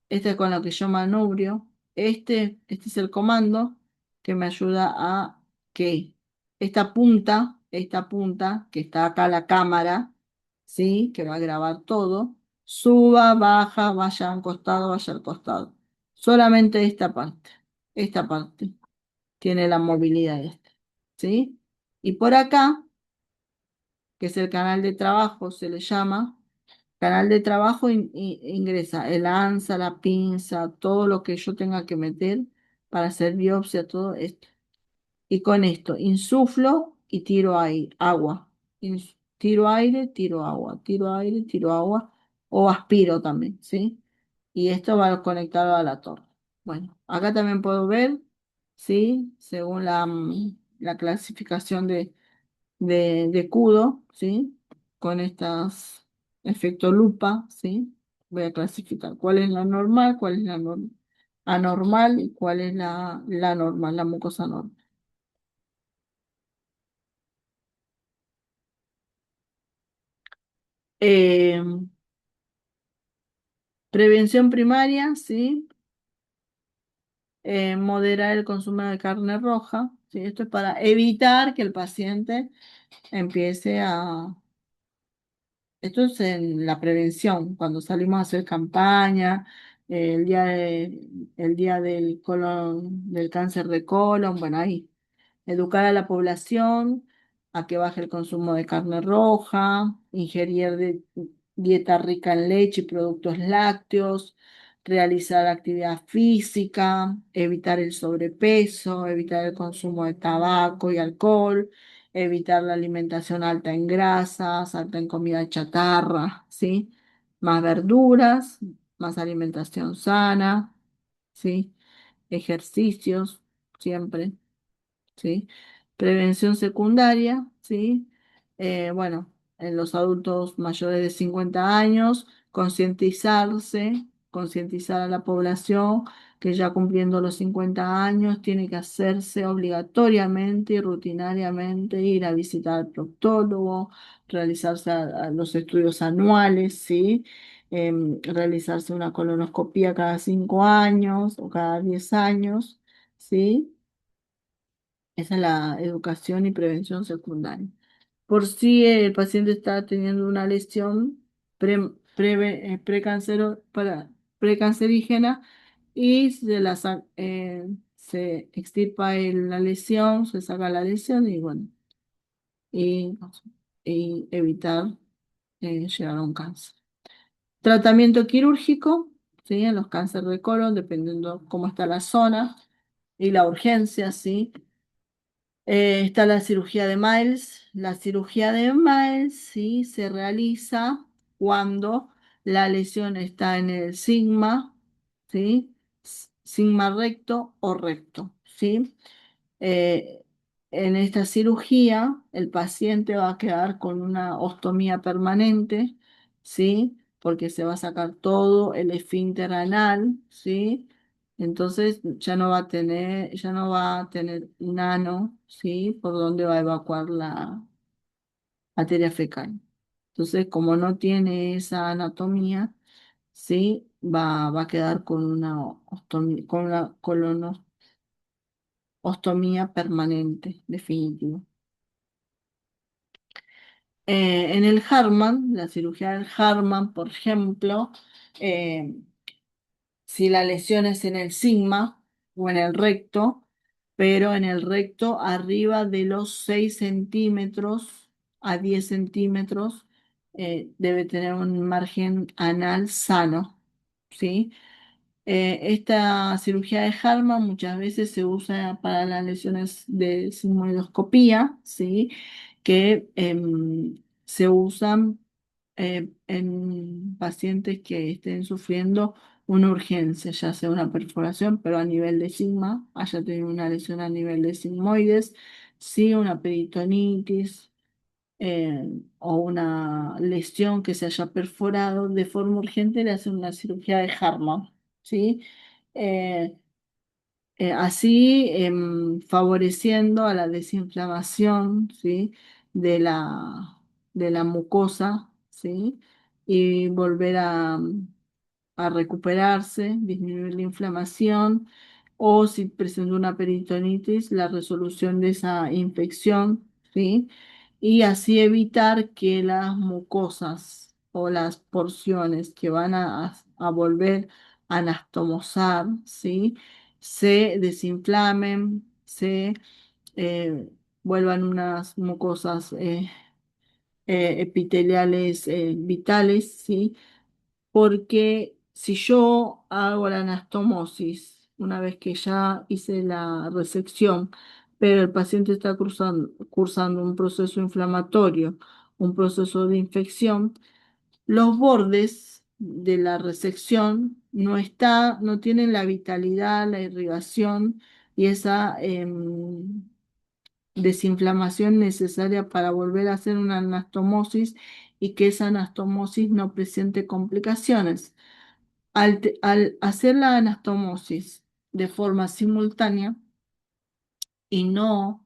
Esta es con la que yo manubrio. Este es el comando que me ayuda a que esta punta, que está acá la cámara, ¿sí? Que va a grabar todo, suba, baja, vaya a un costado, vaya al costado. Solamente esta parte tiene la movilidad esta, ¿sí? Y por acá, que es el canal de trabajo, se le llama. Canal de trabajo ingresa el ANSA, la pinza, todo lo que yo tenga que meter para hacer biopsia, todo esto. Y con esto insuflo y tiro ahí, agua. Tiro aire, tiro agua, tiro aire, tiro agua. O aspiro también, ¿sí? Y esto va conectado a la torre. Bueno, acá también puedo ver, ¿sí? Según la clasificación de Kudo, ¿sí? Con estas efecto lupa, ¿sí? Voy a clasificar cuál es la normal, cuál es la anormal y cuál es la normal, la mucosa normal. Eh, Prevención primaria, ¿sí? Moderar el consumo de carne roja, ¿sí? Esto es para evitar que el paciente empiece a. Esto es en la prevención, cuando salimos a hacer campaña, el día del colon, del cáncer de colon, bueno, ahí, educar a la población a que baje el consumo de carne roja, ingerir dieta rica en leche y productos lácteos, realizar actividad física, evitar el sobrepeso, evitar el consumo de tabaco y alcohol, evitar la alimentación alta en grasas, alta en comida chatarra, ¿sí? Más verduras, más alimentación sana, ¿sí? Ejercicios, siempre. ¿Sí? Prevención secundaria, ¿sí? Bueno, en los adultos mayores de 50 años, concientizar a la población que ya cumpliendo los 50 años tiene que hacerse obligatoriamente y rutinariamente ir a visitar al proctólogo, realizarse a los estudios anuales, ¿sí? Realizarse una colonoscopia cada 5 años o cada 10 años, ¿sí? Esa es la educación y prevención secundaria. Por si el paciente está teniendo una lesión precancerígena y se extirpa la lesión, se saca la lesión y bueno, y, y evitar llegar a un cáncer. Tratamiento quirúrgico, ¿sí? En los cánceres de colon, dependiendo cómo está la zona y la urgencia, ¿sí? Está la cirugía de Miles. La cirugía de Miles, sí, se realiza cuando la lesión está en el sigma, ¿sí? Sigma recto o recto, ¿sí? Eh, en esta cirugía, el paciente va a quedar con una ostomía permanente, ¿sí? Porque se va a sacar todo el esfínter anal, ¿sí? Entonces ya no va a tener un ano, ¿sí? Por donde va a evacuar la materia fecal. Entonces, como no tiene esa anatomía, ¿sí? Va a quedar con una colonostomía permanente, definitiva. En el Hartmann, la cirugía del Hartmann, por ejemplo, eh, si la lesión es en el sigma o en el recto, pero en el recto arriba de los 6 centímetros a 10 centímetros, debe tener un margen anal sano, ¿sí? Esta cirugía de Hartmann muchas veces se usa para las lesiones de sigmoidoscopía, ¿sí? que se usan en pacientes que estén sufriendo una urgencia, ya sea una perforación, pero a nivel de sigma, haya tenido una lesión a nivel de sigmoides, sí, una peritonitis o una lesión que se haya perforado de forma urgente, le hacen una cirugía de Hartmann, ¿sí? Eh, así favoreciendo a la desinflamación, ¿sí? de de la mucosa, ¿sí? Y volver a recuperarse, disminuir la inflamación, o si presenta una peritonitis, la resolución de esa infección, ¿sí? Y así evitar que las mucosas o las porciones que van a volver a anastomosar, ¿sí? Se desinflamen, se eh, vuelvan unas mucosas epiteliales vitales, ¿sí? Porque si yo hago la anastomosis una vez que ya hice la resección, pero el paciente está cursando un proceso inflamatorio, un proceso de infección, los bordes de la resección no tienen la vitalidad, la irrigación y esa desinflamación necesaria para volver a hacer una anastomosis y que esa anastomosis no presente complicaciones. Al hacer la anastomosis de forma simultánea y no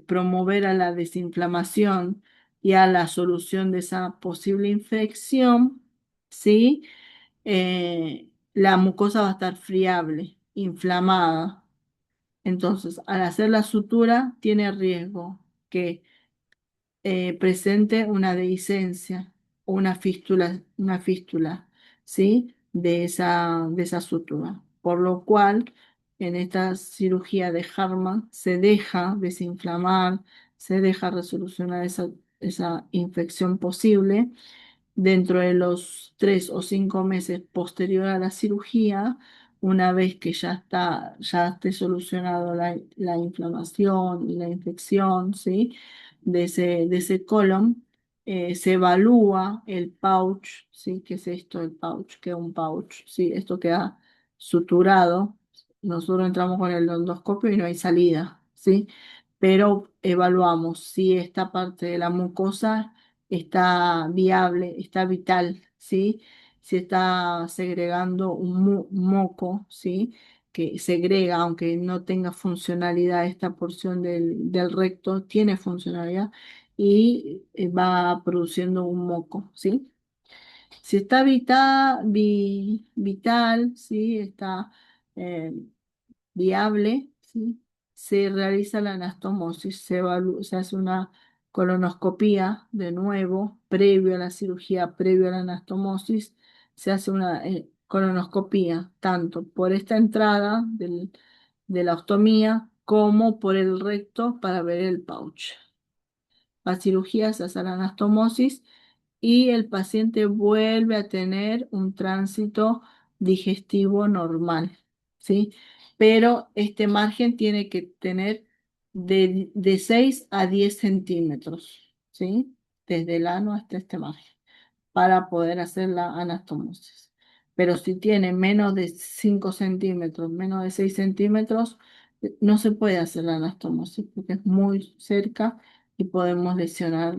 promover a la desinflamación y a la solución de esa posible infección, ¿sí? La mucosa va a estar friable, inflamada. Entonces, al hacer la sutura, tiene riesgo que presente una dehiscencia o una fístula, ¿sí? De esa sutura. Por lo cual, en esta cirugía de Hartmann se deja desinflamar, se deja resolucionar esa infección posible dentro de los 3 o 5 meses posterior a la cirugía, una vez que ya esté solucionado la inflamación y la infección, ¿sí? De ese colon, se evalúa el pouch, ¿sí? ¿Qué es esto? El pouch, ¿qué es un pouch? ¿Sí? Esto queda suturado. Nosotros entramos con el endoscopio y no hay salida, ¿sí? Pero evaluamos si esta parte de la mucosa está viable, está vital, ¿sí? Si está segregando un moco, ¿sí? Que segrega, aunque no tenga funcionalidad, esta porción del recto tiene funcionalidad y va produciendo un moco, ¿sí? Si está vital, ¿sí? Está eh, viable, ¿sí? Se realiza la anastomosis, se hace una colonoscopía de nuevo, previo a la cirugía, previo a la anastomosis, se hace una colonoscopía tanto por esta entrada de la ostomía como por el recto para ver el pouch. La cirugía se hace la anastomosis y el paciente vuelve a tener un tránsito digestivo normal, ¿sí? Pero este margen tiene que tener de 6 a 10 centímetros, ¿sí? Desde el ano hasta este margen, para poder hacer la anastomosis. Pero si tiene menos de 5 centímetros, menos de 6 centímetros, no se puede hacer la anastomosis porque es muy cerca y podemos lesionar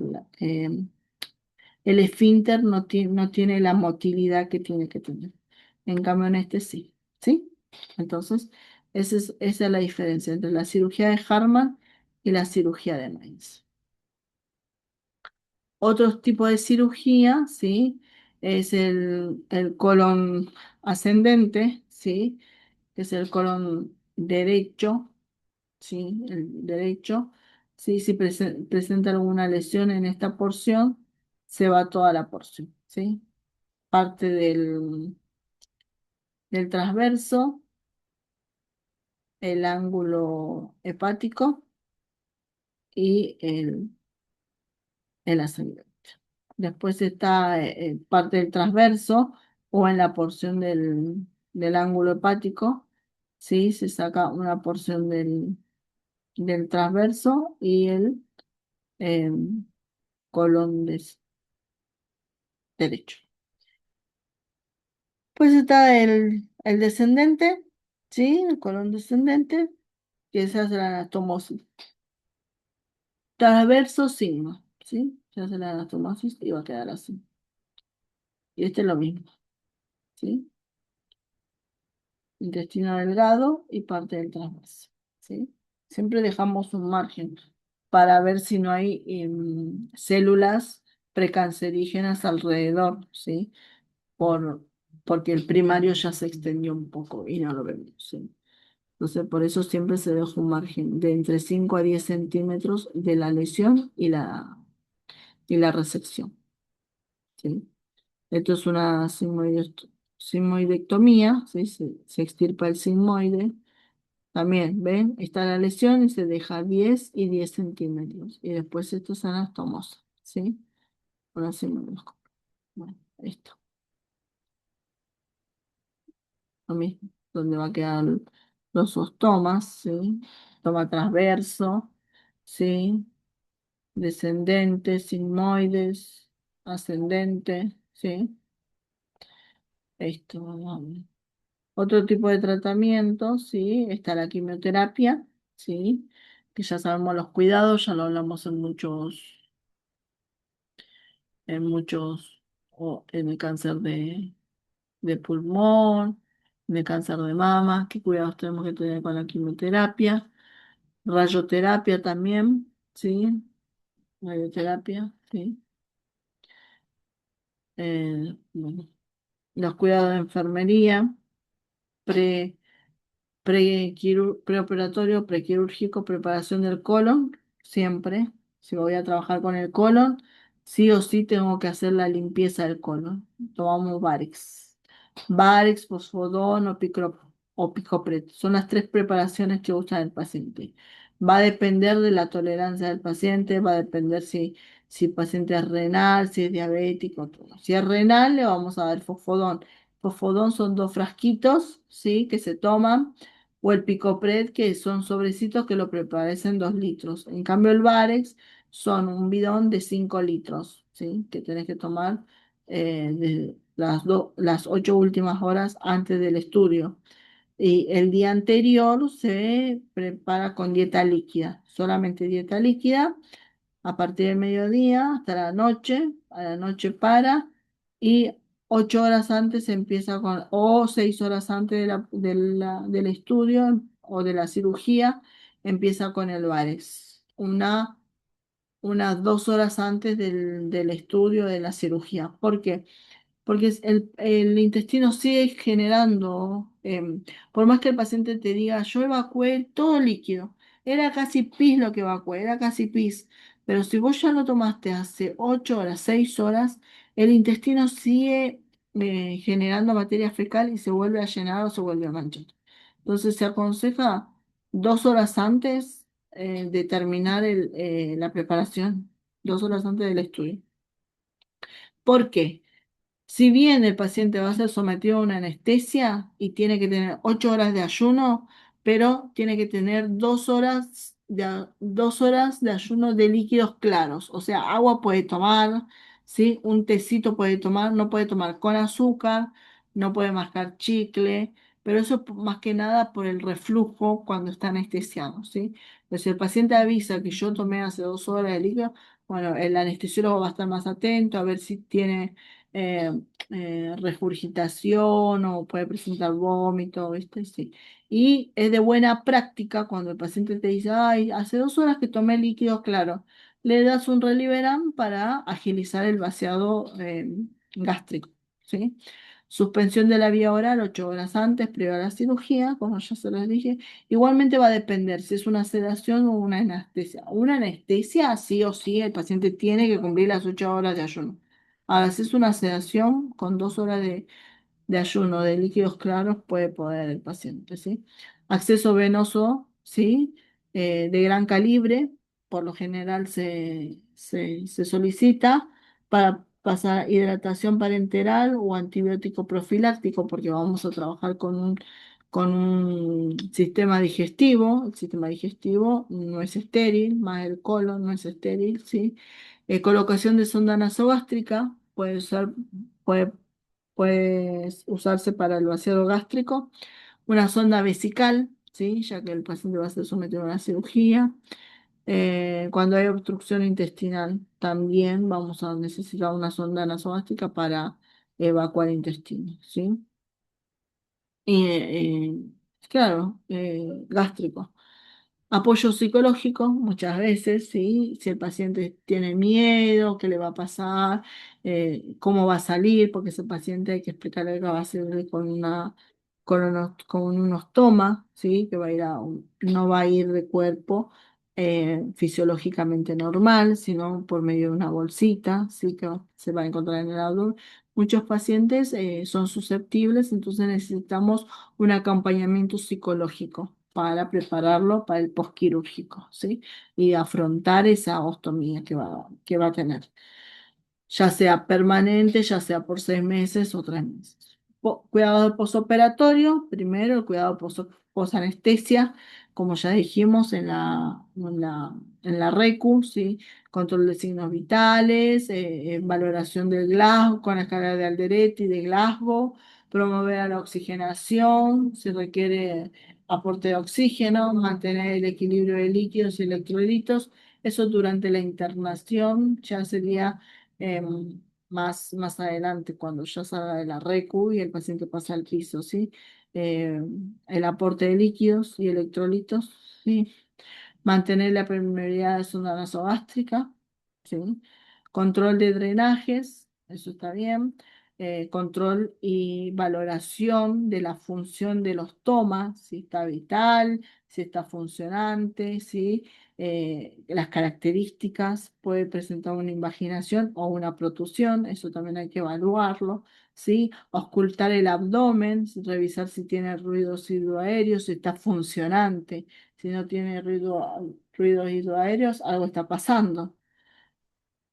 el esfínter no tiene la motilidad que tiene que tener. En cambio, en este sí. ¿Sí? Entonces, esa es la diferencia entre la cirugía de Hartmann y la cirugía de Mainz. Otro tipo de cirugía, ¿sí? Es el colon ascendente, ¿sí? Que es el colon derecho, ¿sí? El derecho. ¿Sí? Si presenta alguna lesión en esta porción, se va toda la porción, ¿sí? Parte del transverso, el ángulo hepático y el ascendente. Después está parte del transverso o en la porción del ángulo hepático, ¿sí? Se saca una porción del transverso y el eh, colon derecho. Pues está el descendente, ¿sí? El colon descendente, que se hace la anastomosis. Transverso sigma, ¿sí? Se hace la anastomosis y va a quedar así. Y este es lo mismo, ¿sí? Intestino delgado y parte del transverso, ¿sí? Siempre dejamos un margen para ver si no hay células precancerígenas alrededor, ¿sí? Por, porque el primario ya se extendió un poco y no lo vemos, ¿sí? Entonces, por eso siempre se deja un margen de entre 5 a 10 centímetros de la lesión y la resección, ¿sí? Esto es una sigmoidectomía, ¿sí? Se extirpa el sigmoide. También, ¿ven? Está la lesión y se deja 10 y 10 centímetros. Y después esto es anastomosa, ¿sí? Una sigmoidoscopia. Bueno, esto, lo mismo, donde va a quedar los ostomas, ¿sí? Toma transverso, ¿sí? Descendente, sigmoides, ascendente, ¿sí? Esto, vamos. Otro tipo de tratamiento, ¿sí? Está la quimioterapia, ¿sí? Que ya sabemos los cuidados, ya lo hablamos o en el cáncer de pulmón, en el cáncer de mama, qué cuidados tenemos que tener con la quimioterapia, radioterapia también, ¿sí? Radioterapia, ¿sí? Bueno, los cuidados de enfermería, pre preoperatorio, prequirúrgico, preparación del colon, siempre. Si voy a trabajar con el colon, sí o sí tengo que hacer la limpieza del colon. Tomamos Varex. Varex, Fosfodón o Picopret. Son las tres preparaciones que usa el paciente. Va a depender de la tolerancia del paciente, va a depender si el paciente es renal, si es diabético, todo. Si es renal, le vamos a dar fosfodón. Fosfodón son 2 frasquitos, ¿sí? Que se toman o el Picopred, que son sobrecitos que lo prepares en 2 litros. En cambio, el Varex son un bidón de 5 litros, ¿sí? Que tenés que tomar de las 8 últimas horas antes del estudio. Y el día anterior se prepara con dieta líquida, solamente dieta líquida a partir del mediodía hasta la noche, a la noche para, y 8 horas antes empieza con, o 6 horas antes del estudio o de la cirugía, empieza con el VARES, unas 2 horas antes del estudio de la cirugía. ¿Por qué? Porque el intestino sigue generando, por más que el paciente te diga, yo evacué todo líquido, era casi pis lo que evacué, era casi pis, pero si vos ya lo tomaste hace 8 horas, 6 horas, el intestino sigue generando materia fecal y se vuelve a llenar o se vuelve a manchar. Entonces se aconseja 2 horas antes de terminar la preparación, 2 horas antes del estudio. ¿Por qué? Si bien el paciente va a ser sometido a una anestesia y tiene que tener 8 horas de ayuno, pero tiene que tener 2 horas de ayuno de líquidos claros. O sea, agua puede tomar, ¿sí? Un tecito puede tomar, no puede tomar con azúcar, no puede mascar chicle, pero eso más que nada por el reflujo cuando está anestesiado, ¿sí? Pues si el paciente avisa que yo tomé hace 2 horas de líquido, bueno, el anestesiólogo va a estar más atento a ver si tiene eh, regurgitación o puede presentar vómito, ¿viste? Sí. Y es de buena práctica cuando el paciente te dice, ay, hace 2 horas que tomé líquido claro, le das un Reliberan para agilizar el vaciado gástrico, ¿sí? Suspensión de la vía oral 8 horas antes, previa a la cirugía, como ya se los dije. Igualmente va a depender si es una sedación o una anestesia. Una anestesia, sí o sí, el paciente tiene que cumplir las 8 horas de ayuno. Ahora, si es una sedación con 2 horas de ayuno de líquidos claros, puede poder el paciente, ¿sí? Acceso venoso, ¿sí? De gran calibre, por lo general se solicita para pasar hidratación parenteral o antibiótico profiláctico, porque vamos a trabajar con un sistema digestivo. El sistema digestivo no es estéril, más el colon no es estéril, ¿sí? Colocación de sonda nasogástrica puede, puede usarse para el vaciado gástrico. Una sonda vesical, ¿sí? Ya que el paciente va a ser sometido a una cirugía. Cuando hay obstrucción intestinal, también vamos a necesitar una sonda nasogástrica para evacuar intestino, ¿sí? Y, claro, gástrico. Apoyo psicológico, muchas veces, ¿sí? Si el paciente tiene miedo, qué le va a pasar, cómo va a salir, porque ese paciente hay que explicarle que va a salir con un ostoma, ¿sí? Que va a ir no va a ir de cuerpo fisiológicamente normal, sino por medio de una bolsita, ¿sí? Que se va a encontrar en el abdomen. Muchos pacientes son susceptibles, entonces necesitamos un acompañamiento psicológico para prepararlo para el posquirúrgico, ¿sí? Y afrontar esa ostomía que va a tener, ya sea permanente, ya sea por 6 meses o 3 meses. Cuidado posoperatorio, primero el cuidado posanestesia, como ya dijimos en la RECU, ¿sí? Control de signos vitales, valoración del Glasgow con la escala de Alderetti de Glasgow, promover a la oxigenación, se requiere aporte de oxígeno, mantener el equilibrio de líquidos y electrolitos. Eso durante la internación ya sería más adelante, cuando ya salga de la RECU y el paciente pasa al piso, ¿sí? El aporte de líquidos y electrolitos, ¿sí? Mantener la permeabilidad de sonda nasogástrica, ¿sí? Control de drenajes, eso está bien. Control y valoración de la función de los tomas, si está vital, si está funcionante, si las características, puede presentar una invaginación o una protusión, eso también hay que evaluarlo, ¿sí? Auscultar el abdomen, revisar si tiene ruidos hidroaéreos, si está funcionante. Si no tiene ruidos hidroaéreos, algo está pasando.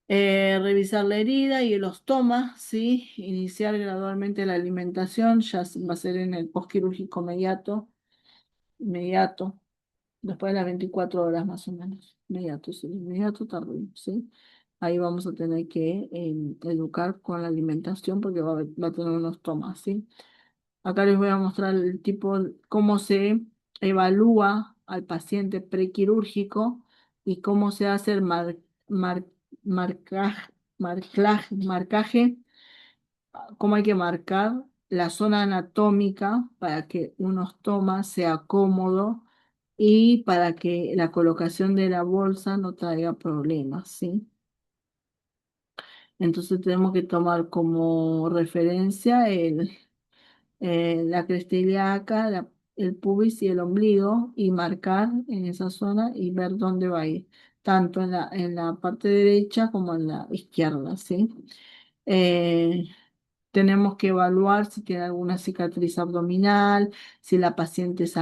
Revisar la herida y el ostoma, ¿sí? Iniciar gradualmente la alimentación, ya va a ser en el posquirúrgico inmediato, después de las 24 horas más o menos. Inmediato, sí, inmediato tardío, ¿sí? Ahí vamos a tener que educar con la alimentación porque va a tener un ostoma, ¿sí? Acá les voy a mostrar el tipo, cómo se evalúa al paciente prequirúrgico y cómo se hace el mar- marca- marcaje, cómo hay que marcar la zona anatómica para que un ostoma sea cómodo y para que la colocación de la bolsa no traiga problemas, ¿sí? Entonces tenemos que tomar como referencia la cresta ilíaca, el pubis y el ombligo y marcar en esa zona y ver dónde va a ir, tanto en la parte derecha como en la izquierda, ¿sí? Eh, Tenemos que evaluar si tiene alguna cicatriz abdominal, si la paciente es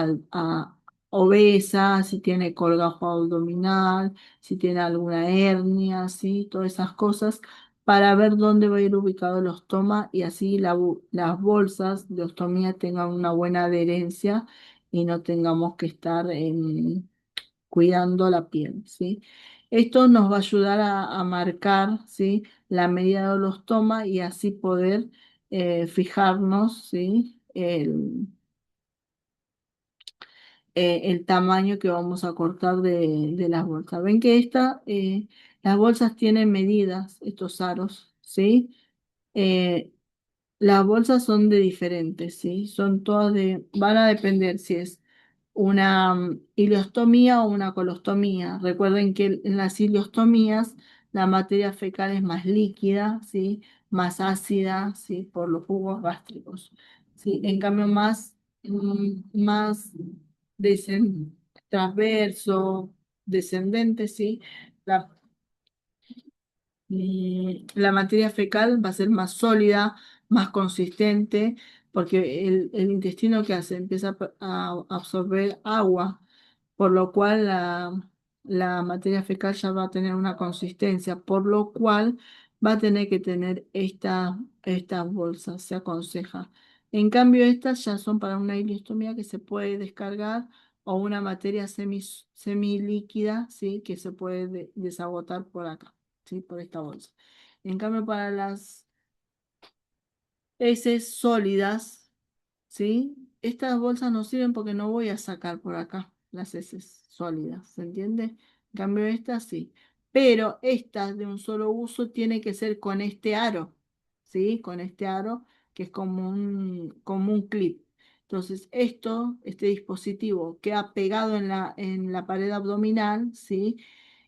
obesa, si tiene colgajo abdominal, si tiene alguna hernia, ¿sí? Todas esas cosas para ver dónde va a ir ubicado el ostoma y así las bolsas de ostomía tengan una buena adherencia y no tengamos que estar cuidando la piel, ¿sí? Esto nos va a ayudar a marcar, ¿sí? La medida de los toma y así poder fijarnos, ¿sí? El tamaño que vamos a cortar de las bolsas. Ven que las bolsas tienen medidas, estos aros, ¿sí? Eh, las bolsas son de diferentes, ¿sí? Son todas van a depender si es una ileostomía o una colostomía. Recuerden que en las ileostomías la materia fecal es más líquida, ¿sí? Más ácida, ¿sí? Por los jugos gástricos, ¿sí? En cambio, más transverso, descendente, ¿sí? La la materia fecal va a ser más sólida, más consistente, porque el intestino que hace empieza a absorber agua, por lo cual la materia fecal ya va a tener una consistencia, por lo cual va a tener que tener estas bolsas, se aconseja. En cambio, estas ya son para una ileostomía que se puede descargar o una materia semilíquida, ¿sí? Que se puede desagotar por acá, ¿sí? Por esta bolsa. En cambio, para las heces sólidas, ¿sí? Estas bolsas no sirven porque no voy a sacar por acá las heces sólidas, ¿se entiende? En cambio, estas sí. Pero estas de un solo uso tiene que ser con este aro, ¿sí? Con este aro que es como un clip. Entonces, este dispositivo queda pegado en la pared abdominal, ¿sí?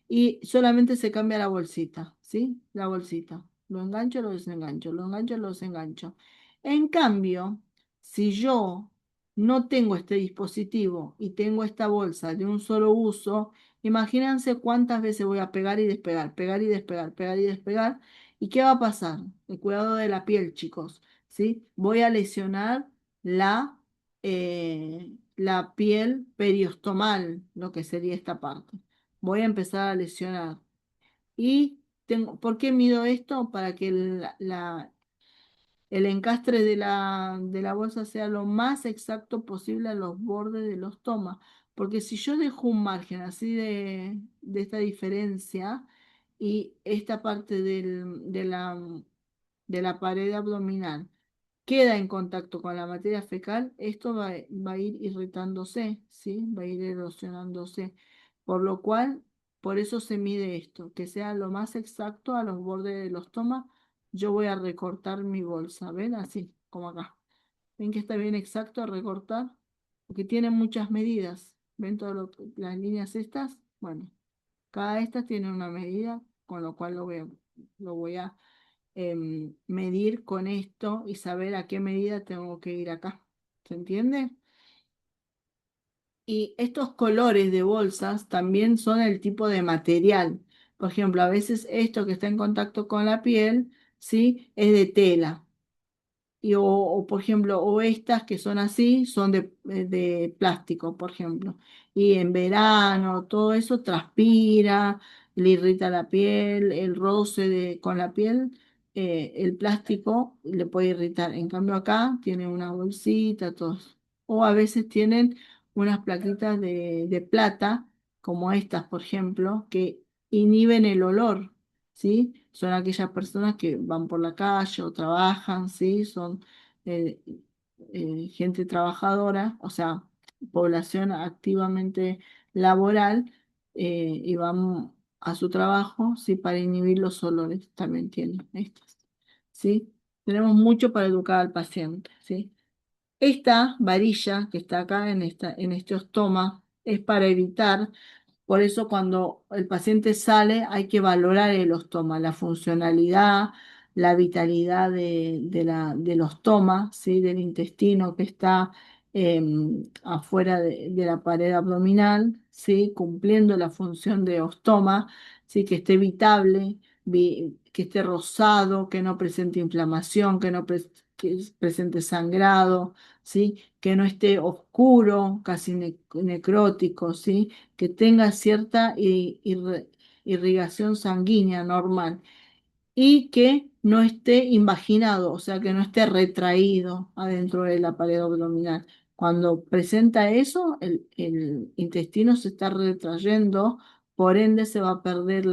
Y solamente se cambia la bolsita, ¿sí? La bolsita. Lo engancho, lo desengancho, lo engancho, lo desengancho. En cambio, si yo no tengo este dispositivo y tengo esta bolsa de un solo uso, imagínense cuántas veces voy a pegar y despegar, pegar y despegar, pegar y despegar. ¿Y qué va a pasar? El cuidado de la piel, chicos, ¿sí? Voy a lesionar la piel periostomal, lo que sería esta parte. Voy a empezar a lesionar. Y ¿por qué mido esto? Para que el encastre de la bolsa sea lo más exacto posible a los bordes de los tomas. Porque si yo dejo un margen así de esta diferencia y esta parte de la pared abdominal queda en contacto con la materia fecal, esto va a ir irritándose, ¿sí? Va a ir erosionándose. Por lo cual, por eso se mide esto, que sea lo más exacto a los bordes de los tomas. Yo voy a recortar mi bolsa, ¿ven? Así, como acá. ¿Ven que está bien exacto a recortar? Porque tiene muchas medidas. ¿Ven todas las líneas estas? Bueno, cada esta tiene una medida, con lo cual lo voy a medir con esto y saber a qué medida tengo que ir acá. ¿Se entiende? Y estos colores de bolsas también son el tipo de material. Por ejemplo, a veces esto que está en contacto con la piel, ¿sí? Es de tela. O, por ejemplo, o estas que son así, son de plástico, por ejemplo. Y en verano, todo eso transpira, le irrita la piel, el roce con la piel, el plástico le puede irritar. En cambio, acá tiene una bolsita, todo. O a veces tienen unas plaquitas de plata, como estas, por ejemplo, que inhiben el olor. ¿Sí? Son aquellas personas que van por la calle o trabajan, ¿sí? Son eh, gente trabajadora, o sea, población activamente laboral, y van a su trabajo, ¿sí? Para inhibir los olores, también tienen estas, ¿sí? Tenemos mucho para educar al paciente, ¿sí? Esta varilla que está acá en este ostoma es para evitar, por eso cuando el paciente sale hay que valorar el ostoma, la funcionalidad, la vitalidad del ostoma, ¿sí? Del intestino que está afuera de la pared abdominal, ¿sí? Cumpliendo la función de ostoma, ¿sí? Que esté vitable, que esté rosado, que no presente inflamación, que presente sangrado, ¿sí? Que no esté oscuro, casi necrótico, ¿sí? Que tenga cierta irrigación sanguínea normal y que no esté invaginado, o sea, que no esté retraído adentro de la pared abdominal. Cuando presenta eso, el intestino se está retrayendo, por ende se va a perder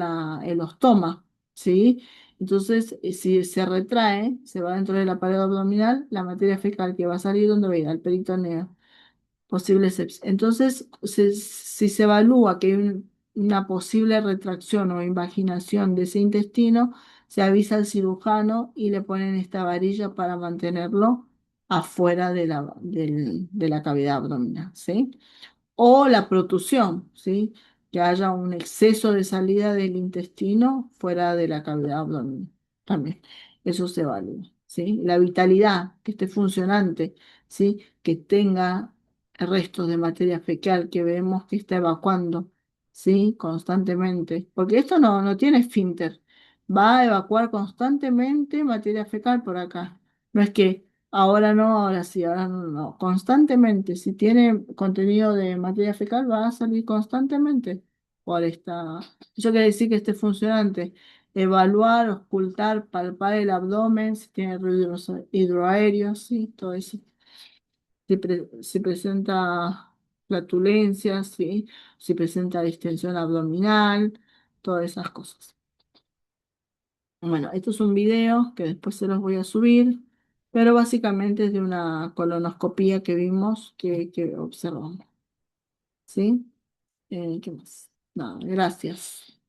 el ostoma, ¿sí? Entonces, si se retrae, se va dentro de la pared abdominal, la materia fecal que va a salir, ¿dónde va a ir? Al peritoneo. Posible sepsis. Entonces, si se evalúa que hay una posible retracción o invaginación de ese intestino, se avisa al cirujano y le ponen esta varilla para mantenerlo afuera de la cavidad abdominal, ¿sí? O la protusión, ¿sí? Que haya un exceso de salida del intestino fuera de la cavidad abdominal. También, eso se evalúa, ¿sí? La vitalidad, que esté funcionante, ¿sí? Que tenga restos de materia fecal que vemos que está evacuando, ¿sí? Constantemente. Porque esto no tiene esfínter. Va a evacuar constantemente materia fecal por acá. No es que ahora no, ahora sí, ahora no, no. Constantemente, si tiene contenido de materia fecal, va a salir constantemente por esta. Eso quiere decir que esté funcionante. evaluar, ocultar, palpar el abdomen, si tiene ruidos hidroaéreos, sí, todo eso. Si presenta flatulencia, sí, si presenta distensión abdominal, todas esas cosas. Bueno, esto es un video que después se los voy a subir, pero básicamente es de una colonoscopía que vimos que observamos. ¿Sí? ¿Qué más? Nada, gracias.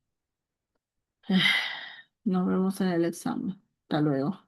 Nos vemos en el examen. Hasta luego.